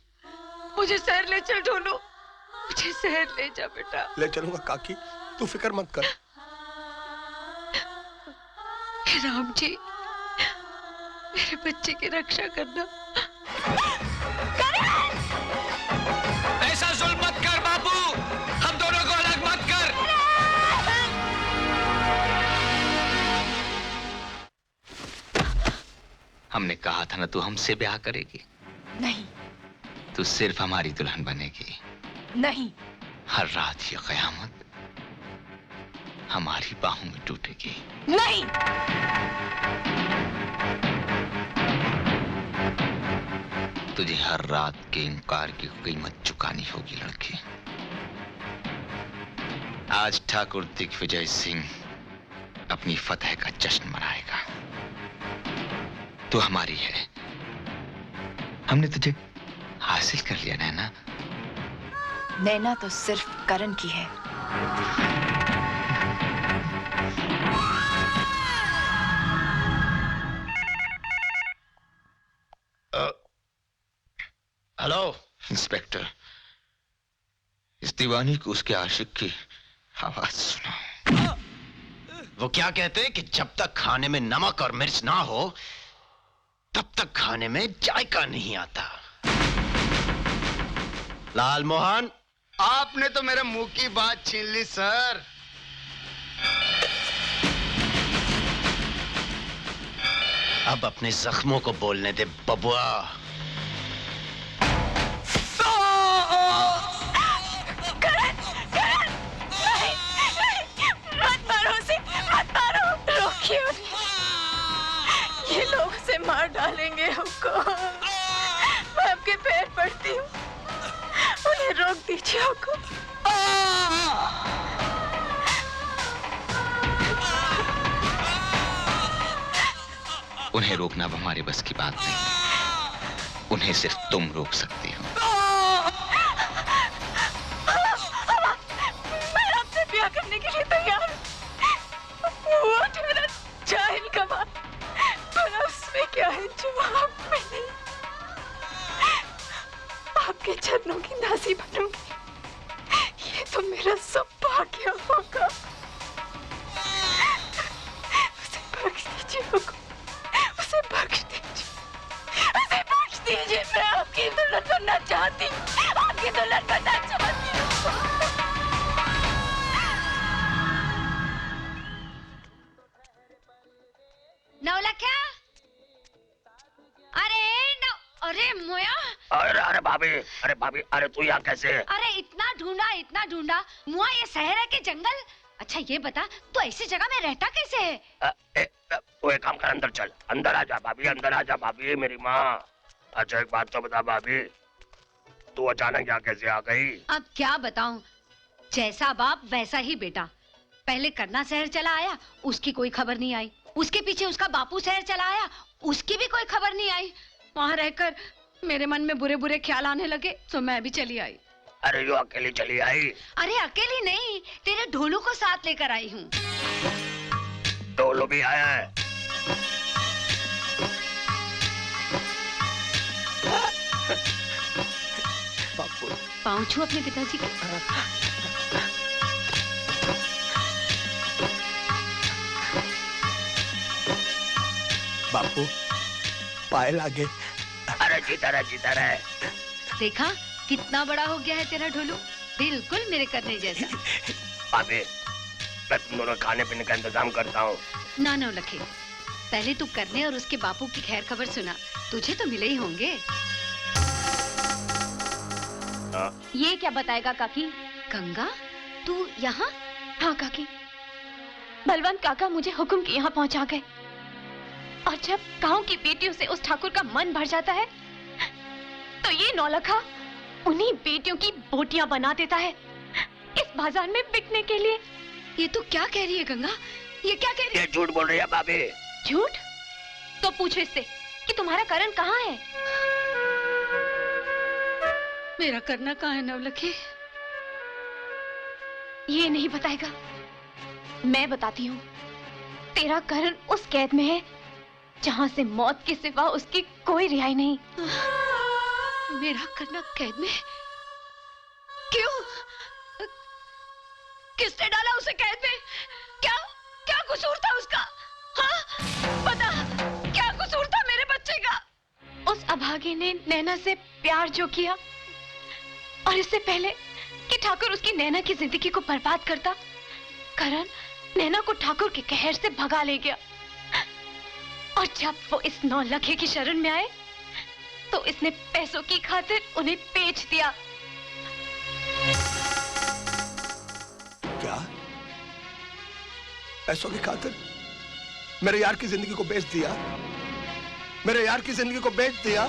मुझे शहर ले चल ढोलू, मुझे शहर ले जा बेटा। ले चलूंगा काकी, तू फिक्र मत कर। राम जी, मेरे बच्चे की रक्षा करना। ऐसा जुल्म मत कर बापू, हम दोनों को अलग मत कर। हमने कहा था ना तू हमसे ब्याह करेगी। नहीं, तू सिर्फ हमारी दुल्हन बनेगी। नहीं, हर रात ये कयामत हमारी बाहों में टूटेगी। नहीं। तुझे हर रात के इनकार की कीमत चुकानी होगी लड़की। आज ठाकुर दिग्विजय सिंह अपनी फतह का जश्न मनाएगा। तू हमारी है, हमने तुझे हासिल कर लिया नैना। नैना तो सिर्फ करण की है। हेलो इंस्पेक्टर, इस दीवानी को उसके आशिक की आवाज सुनाओ। वो क्या कहते हैं कि जब तक खाने में नमक और मिर्च ना हो तब तक खाने में जायका नहीं आता। लाल मोहन, आपने तो मेरे मुंह की बात छीन ली सर। अब अपने जख्मों को बोलने दे बबुआ। करण, करण, नहीं, नहीं, मत मारो उसे, मत मारो, रोकिए उन्हें। ये लोग उसे मार डालेंगे हमको। मैं आपके पैर पड़ती हूँ, उन्हें रोक दीजिए हमको। उन्हें रोकना अब हमारे बस की बात नहीं, उन्हें सिर्फ तुम रोक सकती हो। मैं आपसे ब्याह करने के लिए तैयार हूँ। वो मेरा जाहिल कमाल, पर उसमें क्या है जो आप में नहीं। आपके चरणों की दासी बनूंगी, ये तो मेरा सौभाग्य होगा। उसे बख्श दीजिए हमको, उसे बख्श दीजिए, उसे बख्श दीजिए। मैं आपकी दुल्हन बनना चाहती हूँ, आपकी दुल्हन बनना चाहती हूँ। नौलखा, अरे मोया, अरे भाभी, अरे तू यहाँ कैसे? अरे इतना ढूंढा मुआ, ये शहर है कि जंगल? अच्छा ये बता, तू ऐसी जगह में रहता कैसे है? तू एक काम कर, अंदर चल, अंदर आजा भाभी, अंदर आजा भाभी, मेरी माँ। अच्छा एक बात तो बता भाभी, तू अचानक यहाँ कैसे आ गई? अब क्या बताऊं, जैसा बाप वैसा ही बेटा। पहले करना शहर चला आया, उसकी कोई खबर नहीं आई। उसके पीछे उसका बापू शहर चला आया, उसकी भी कोई खबर नहीं आई। वहाँ रहकर मेरे मन में बुरे बुरे ख्याल आने लगे, तो मैं भी चली आई। अरे यो अकेली चली आई? अरे अकेली नहीं, तेरे ढोलू को साथ लेकर आई हूँ। ढोलू भी आया है? पाँव छू अपने पिताजी को। बापू पाए लागे। अरे जीता रहे। देखा कितना बड़ा हो गया है तेरा ढोलू, बिल्कुल मेरे करने जैसा। भाभी, मैं तुम दोनों खाने पीने का इंतजाम करता हूँ। ना लखे, पहले तू करने और उसके बापू की खैर खबर सुना, तुझे तो मिले ही होंगे। ये क्या बताएगा काकी? गंगा, तू यहाँ? हाँ काकी, बलवंत काका मुझे हुक्म के यहाँ पहुँचा गए, और जब गांव की बेटियों से उस ठाकुर का मन भर जाता है, तो ये नौलखा उन्हीं बेटियों की बोटियां बना देता है इस बाजार में बिकने के लिए। ये तू क्या कह रही है गंगा? ये क्या कह रही है? ये झूठ बोल रही है भाभी। झूठ? तो पूछो इससे कि तुम्हारा करण कहाँ है? मेरा करना कहाँ है नवलखी? ये नहीं बताएगा, मैं बताती हूँ। तेरा करण उस कैद में है जहाँ से मौत के सिवा उसकी कोई रिहाई नहीं। मेरा करना कैद में? क्यों? किसने डाला उसे कैद में? क्या कसूर था उसका? हाँ? बता, क्या कसूर था मेरे बच्चे का? उस अभागे ने नैना से प्यार जो किया, और इससे पहले कि ठाकुर उसकी नैना की जिंदगी को बर्बाद करता, करण नैना को ठाकुर के कहर से भगा ले गया। और जब वो इस नौलखे की शरण में आए, तो इसने पैसों की खातिर उन्हें बेच दिया। क्या? पैसों की खातिर मेरे यार की जिंदगी को बेच दिया? मेरे यार की जिंदगी को बेच दिया?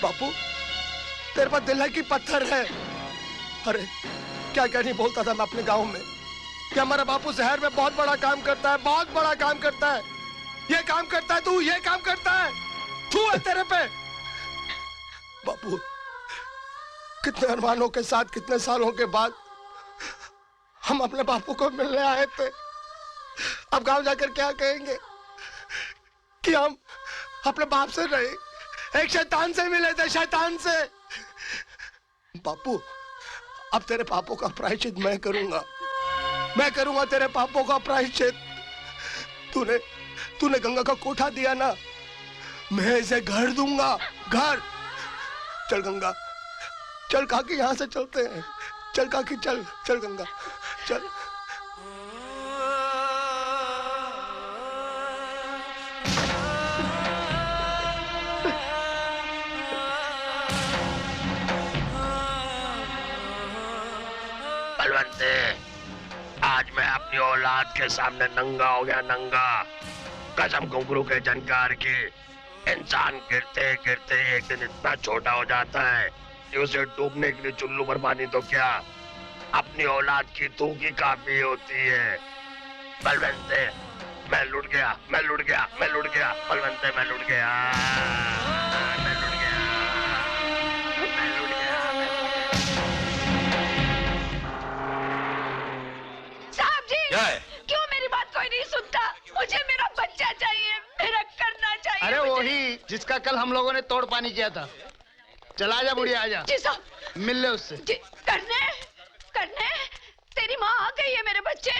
बापू, तेरे पास दिल है कि पत्थर है? अरे क्या नहीं बोलता था मैं अपने गांव में कि हमारा बापू शहर में बहुत बड़ा काम करता है, बहुत बड़ा काम करता है। ये काम करता है, तू ये काम करता है, तू है तेरे पे। बापू, कितने अरमानों के साथ कितने सालों के बाद हम अपने बापू को मिलने आए थे। अब गांव जाकर क्या कहेंगे कि हम अपने बाप से रहे, एक शैतान से मिले थे, शैतान से। बापू, अब तेरे पापों का प्रायश्चित मैं करूंगा तेरे पापों का प्रायश्चित। तूने गंगा का कोठा दिया ना, मैं इसे घर दूंगा, घर। चल गंगा, चल काकी, यहाँ से चलते हैं। चल काकी, चल चल गंगा, चल। बलवंते, आज मैं अपनी औलाद के सामने नंगा हो गया, नंगा। कसम घुंघरू के झनकार की। इंसान गिरते गिरते एक दिन इतना छोटा हो जाता है कि उसे डूबने के लिए चुल्लू भर पानी तो क्या, अपनी औलाद की थूकी काफी होती है। बलवंते, मैं लुट गया, मैं लुट गया, मैं लुट गया। बलवंते, मैं लुट गया, मैं लुट गया, मैं लुट गया, मैं लुट गया। साहब जी, क्या है? क्यों मेरी बात कोई नहीं सुनता? मुझे मेरा बच्चा चाहिए, मेरा करना चाहिए। अरे मुझे। वही जिसका कल हम लोगों ने तोड़ पानी किया था। चला जा बुढ़िया, आजा। जी साहब। मिल ले उससे। करने करने तेरी माँ आ गई है मेरे बच्चे।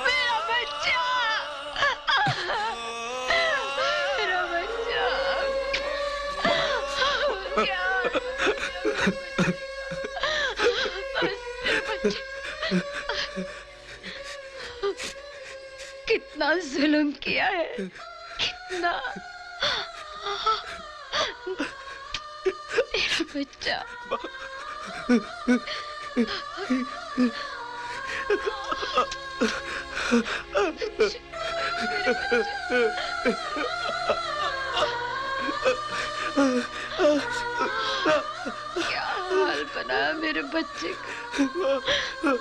मेरा बच्चा, मेरा बच्चा, कितना जुल्म किया है, कितना। मेरा बच्चा। क्या हाल बना मेरे बच्चे का।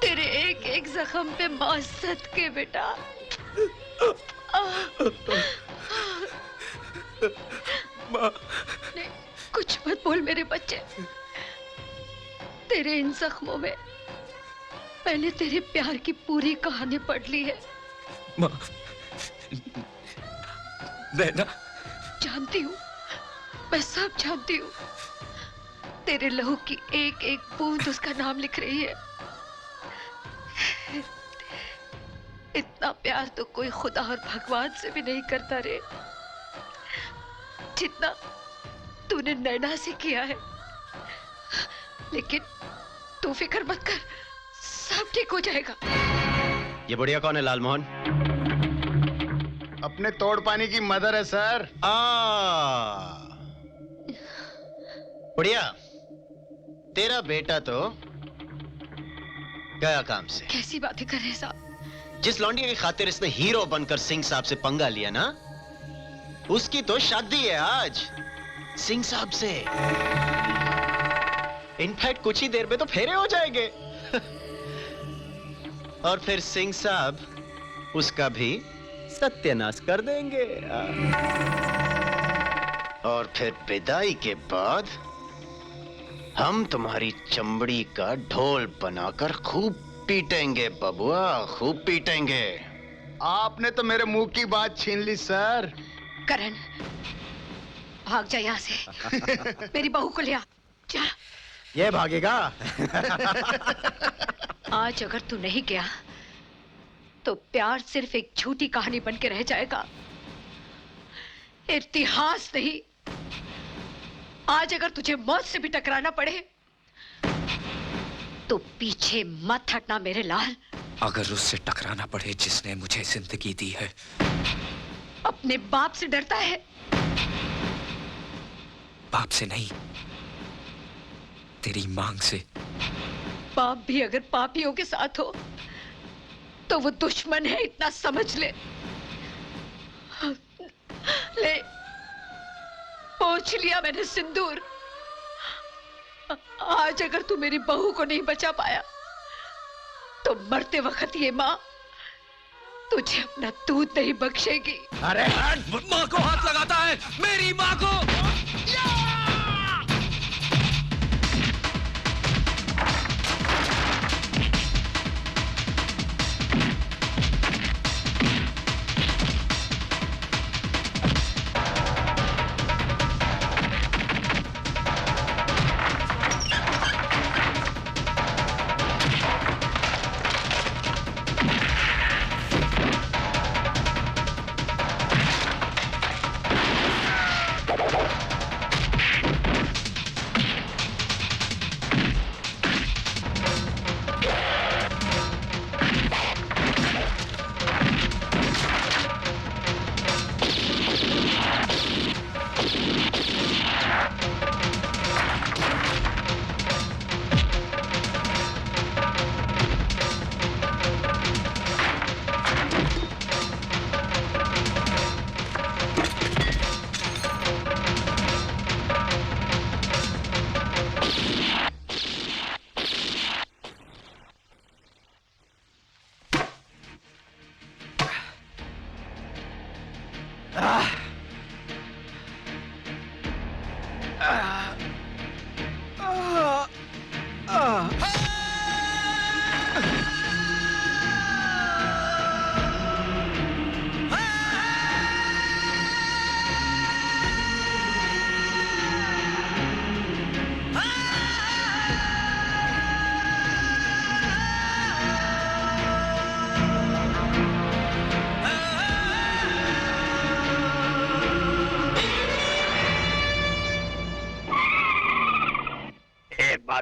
तेरे एक एक जख्म पे मौत सदके बेटा। नहीं, कुछ मत बोल मेरे बच्चे। तेरे इन जख्मों में मैंने तेरे प्यार की पूरी कहानी पढ़ ली है। माँ, नैना। जानती हूँ, मैं सब जानती हूँ। तेरे लहू की एक एक बूंद उसका नाम लिख रही है। इतना प्यार तो कोई खुदा और भगवान से भी नहीं करता रे, जितना तूने नैना से किया है। लेकिन तू फिक्र मत कर, सब ठीक हो जाएगा। ये बुढ़िया कौन है लालमोहन? अपने तोड़ पानी की मदर है सर। बुढ़िया, तेरा बेटा तो गया काम से। कैसी बातें कर रहे साहब? जिस लौंडिया की खातिर इसने हीरो बनकर सिंह साहब से पंगा लिया ना, उसकी तो शादी है आज सिंह साहब से। इनफैक्ट कुछ ही देर में तो फेरे हो जाएंगे। और फिर सिंह साहब उसका भी सत्यानाश कर देंगे। और फिर विदाई के बाद हम तुम्हारी चमड़ी का ढोल बनाकर खूब पीटेंगे बबुआ, खूब पीटेंगे। आपने तो मेरे मुंह की बात छीन ली सर। करण, भाग जा यहाँ से। मेरी बहू को ले आ, जा। ये भागेगा? आज अगर तू नहीं गया तो प्यार सिर्फ एक झूठी कहानी बन के रह जाएगा, इतिहास नहीं। आज अगर तुझे मौत से भी टकराना पड़े तो पीछे मत हटना मेरे लाल। अगर उससे टकराना पड़े जिसने मुझे जिंदगी दी है। अपने बाप से डरता है? बाप से नहीं, तेरी मांग से। बाप भी अगर पापियों के साथ हो तो वो दुश्मन है, इतना समझ ले। ले, पोंछ लिया मैंने सिंदूर। आज अगर तू मेरी बहू को नहीं बचा पाया तो मरते वक्त ये माँ तुझे अपना दूध नहीं बख्शेगी। अरे माँ को हाथ लगाता है, मेरी माँ को।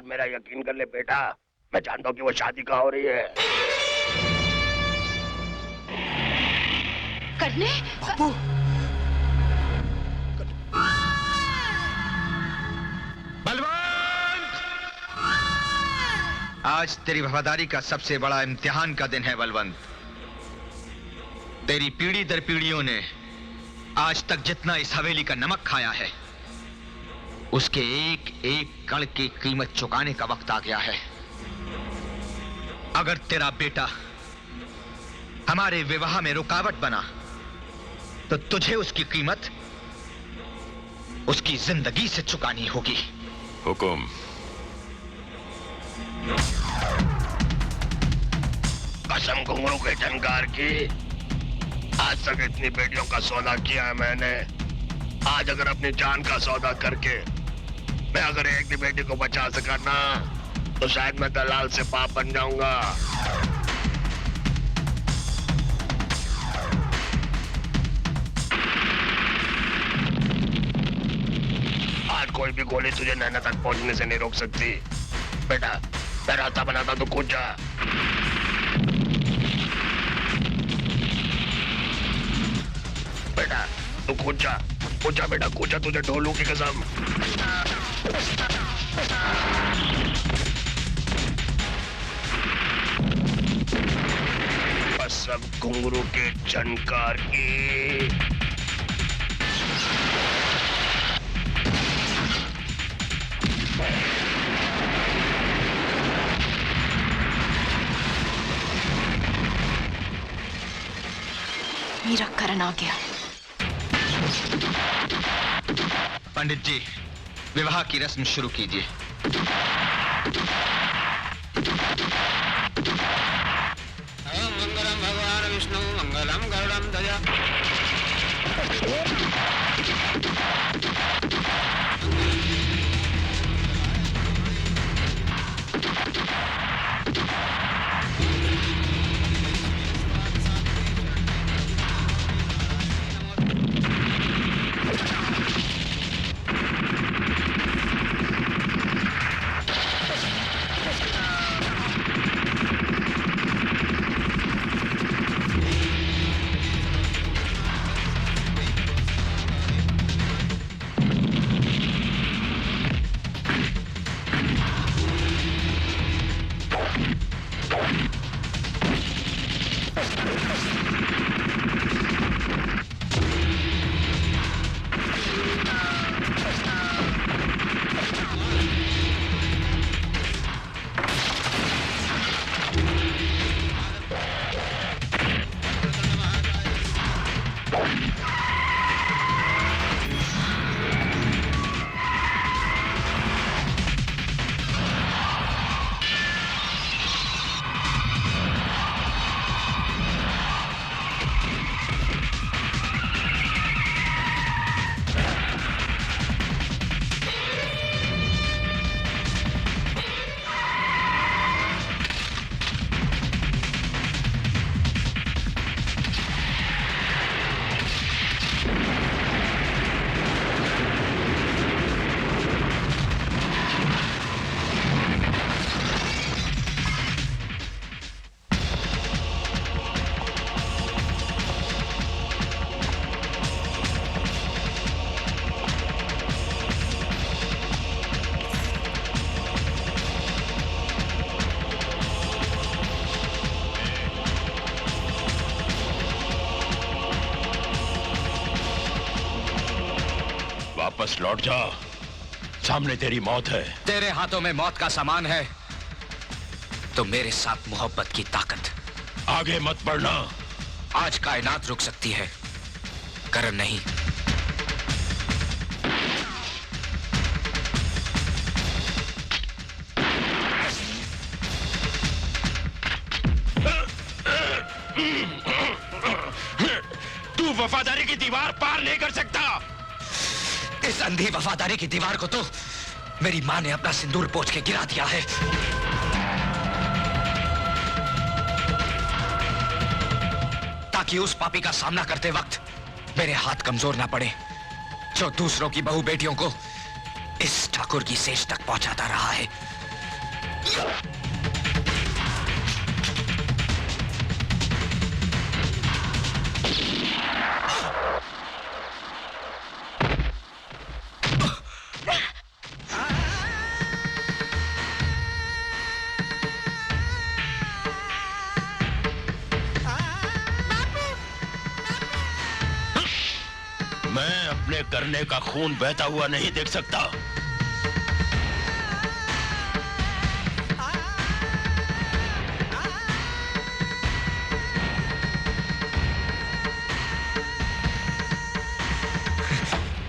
मेरा यकीन कर ले बेटा, मैं जानता हूँ कि वो शादी कहाँ हो रही है। करने बापू, बलवंत, आज तेरी वफादारी का सबसे बड़ा इम्तिहान का दिन है बलवंत। तेरी पीढ़ी दर पीढ़ियों ने आज तक जितना इस हवेली का नमक खाया है, उसके एक एक कण की कीमत चुकाने का वक्त आ गया है। अगर तेरा बेटा हमारे विवाह में रुकावट बना तो तुझे उसकी कीमत उसकी जिंदगी से चुकानी होगी। हुकुम। कसम घुंघरू के झनकार की, आज तक इतनी बेटियों का सौदा किया है मैंने। आज अगर अपनी जान का सौदा करके मैं अगर एक भी बेटी को बचा सका ना, तो शायद मैं दलाल से पाप बन जाऊंगा। आज कोई भी गोली तुझे नैना तक पहुंचने से नहीं रोक सकती। बेटा, मैं रास्ता बनाता तो कूद जा। बेटा, तू कूद जा बेटा, कूद जा, तुझे ढोलू की कसम। कसम घुंघरू के झनकार की। मेरा करण आ गया। पंडित जी, विवाह की रस्म शुरू कीजिए। मंगलम भगवान विष्णु मंगलम गरुड़म ध्वजा। वापस लौट जा। सामने तेरी मौत है। तेरे हाथों में मौत का सामान है तो मेरे साथ मोहब्बत की ताकत। आगे मत बढ़ना। आज कायनात रुक सकती है, करण नहीं। तू वफादारी की दीवार पार नहीं कर सकता। इस अंधी वफादारी की दीवार को तो मेरी मां ने अपना सिंदूर पोंछ के गिरा दिया है। ताकि उस पापी का सामना करते वक्त मेरे हाथ कमजोर ना पड़े, जो दूसरों की बहू बेटियों को इस ठाकुर की सेज तक पहुंचाता रहा है। मैं अपने करने का खून बहता हुआ नहीं देख सकता।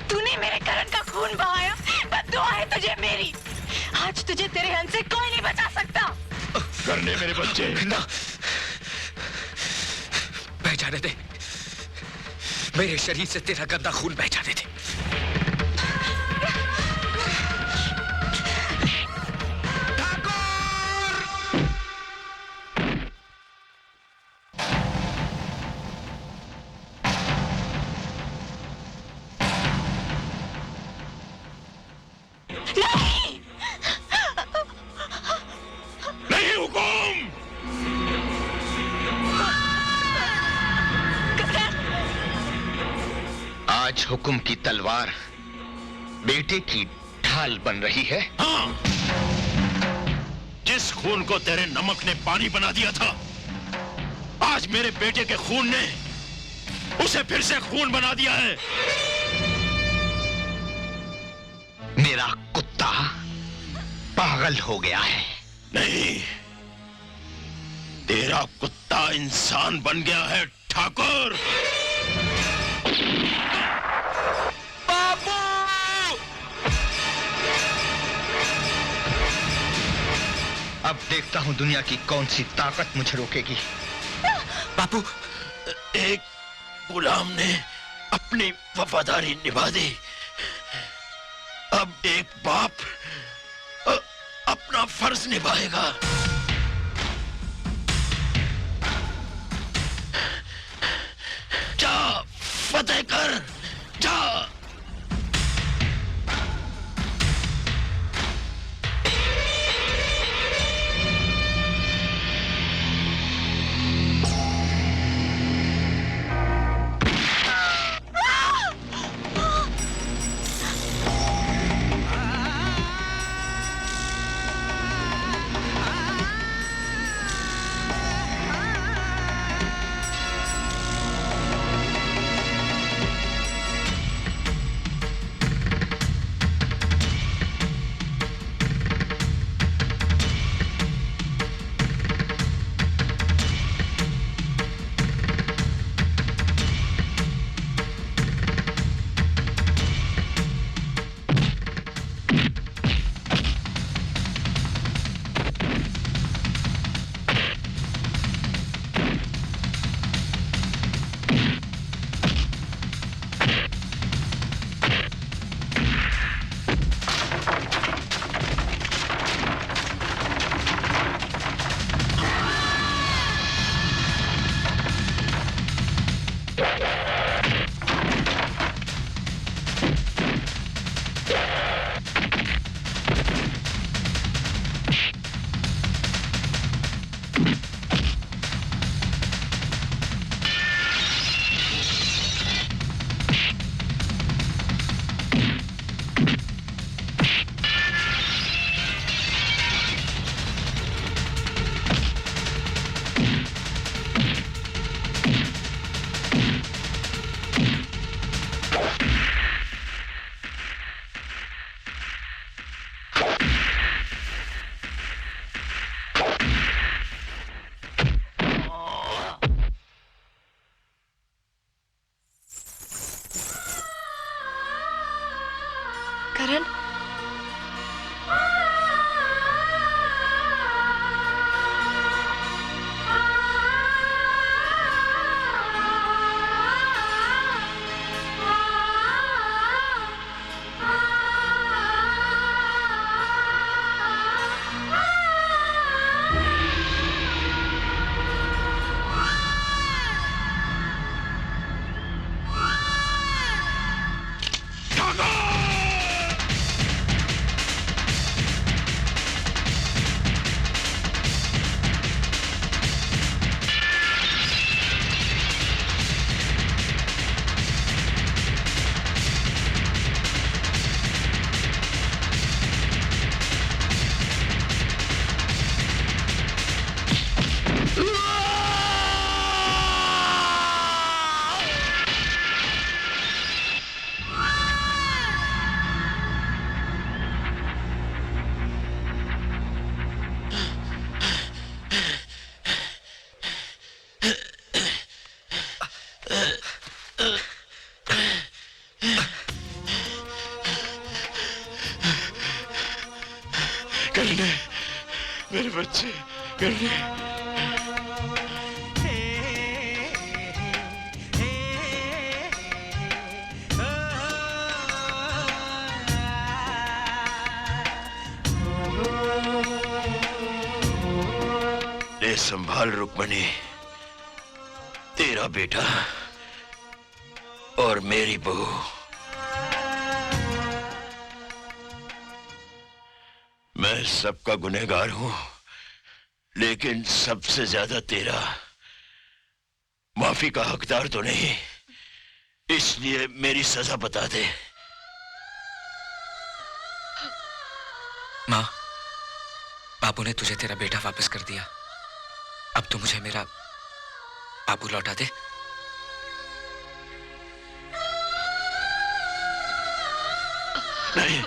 तूने मेरे करण का खून बहाया, बद्दुआ है तुझे मेरी। आज तुझे तेरे हंस से कोई नहीं बचा सकता। करने मेरे बच्चे ना, बह जाने दे। मेरे शरीर से तेरा गंदा खून बह जाने दे। नहीं हुकुम। आज हुकुम की तलवार बेटे की ढाल बन रही है। हाँ, जिस खून को तेरे नमक ने पानी बना दिया था, आज मेरे बेटे के खून ने उसे फिर से खून बना दिया है। मेरा कुत्ता पागल हो गया है। नहीं, तेरा कुत्ता इंसान बन गया है ठाकुर। अब देखता हूं दुनिया की कौन सी ताकत मुझे रोकेगी। बापू, एक गुलाम ने अपनी वफादारी निभा दी। अब एक बाप अपना फर्ज निभाएगा। जा, फतेह कर, जा। करण, करने मेरे बच्चे करने। ले संभाल रुक्मणी, तेरा बेटा और मेरी बहू। मैं सबका गुनहगार हूं, लेकिन सबसे ज्यादा तेरा। माफी का हकदार तो नहीं, इसलिए मेरी सजा बता दे। माँ, बाबू ने तुझे तेरा बेटा वापस कर दिया। अब तो मुझे मेरा बाबू लौटा दे। नहीं,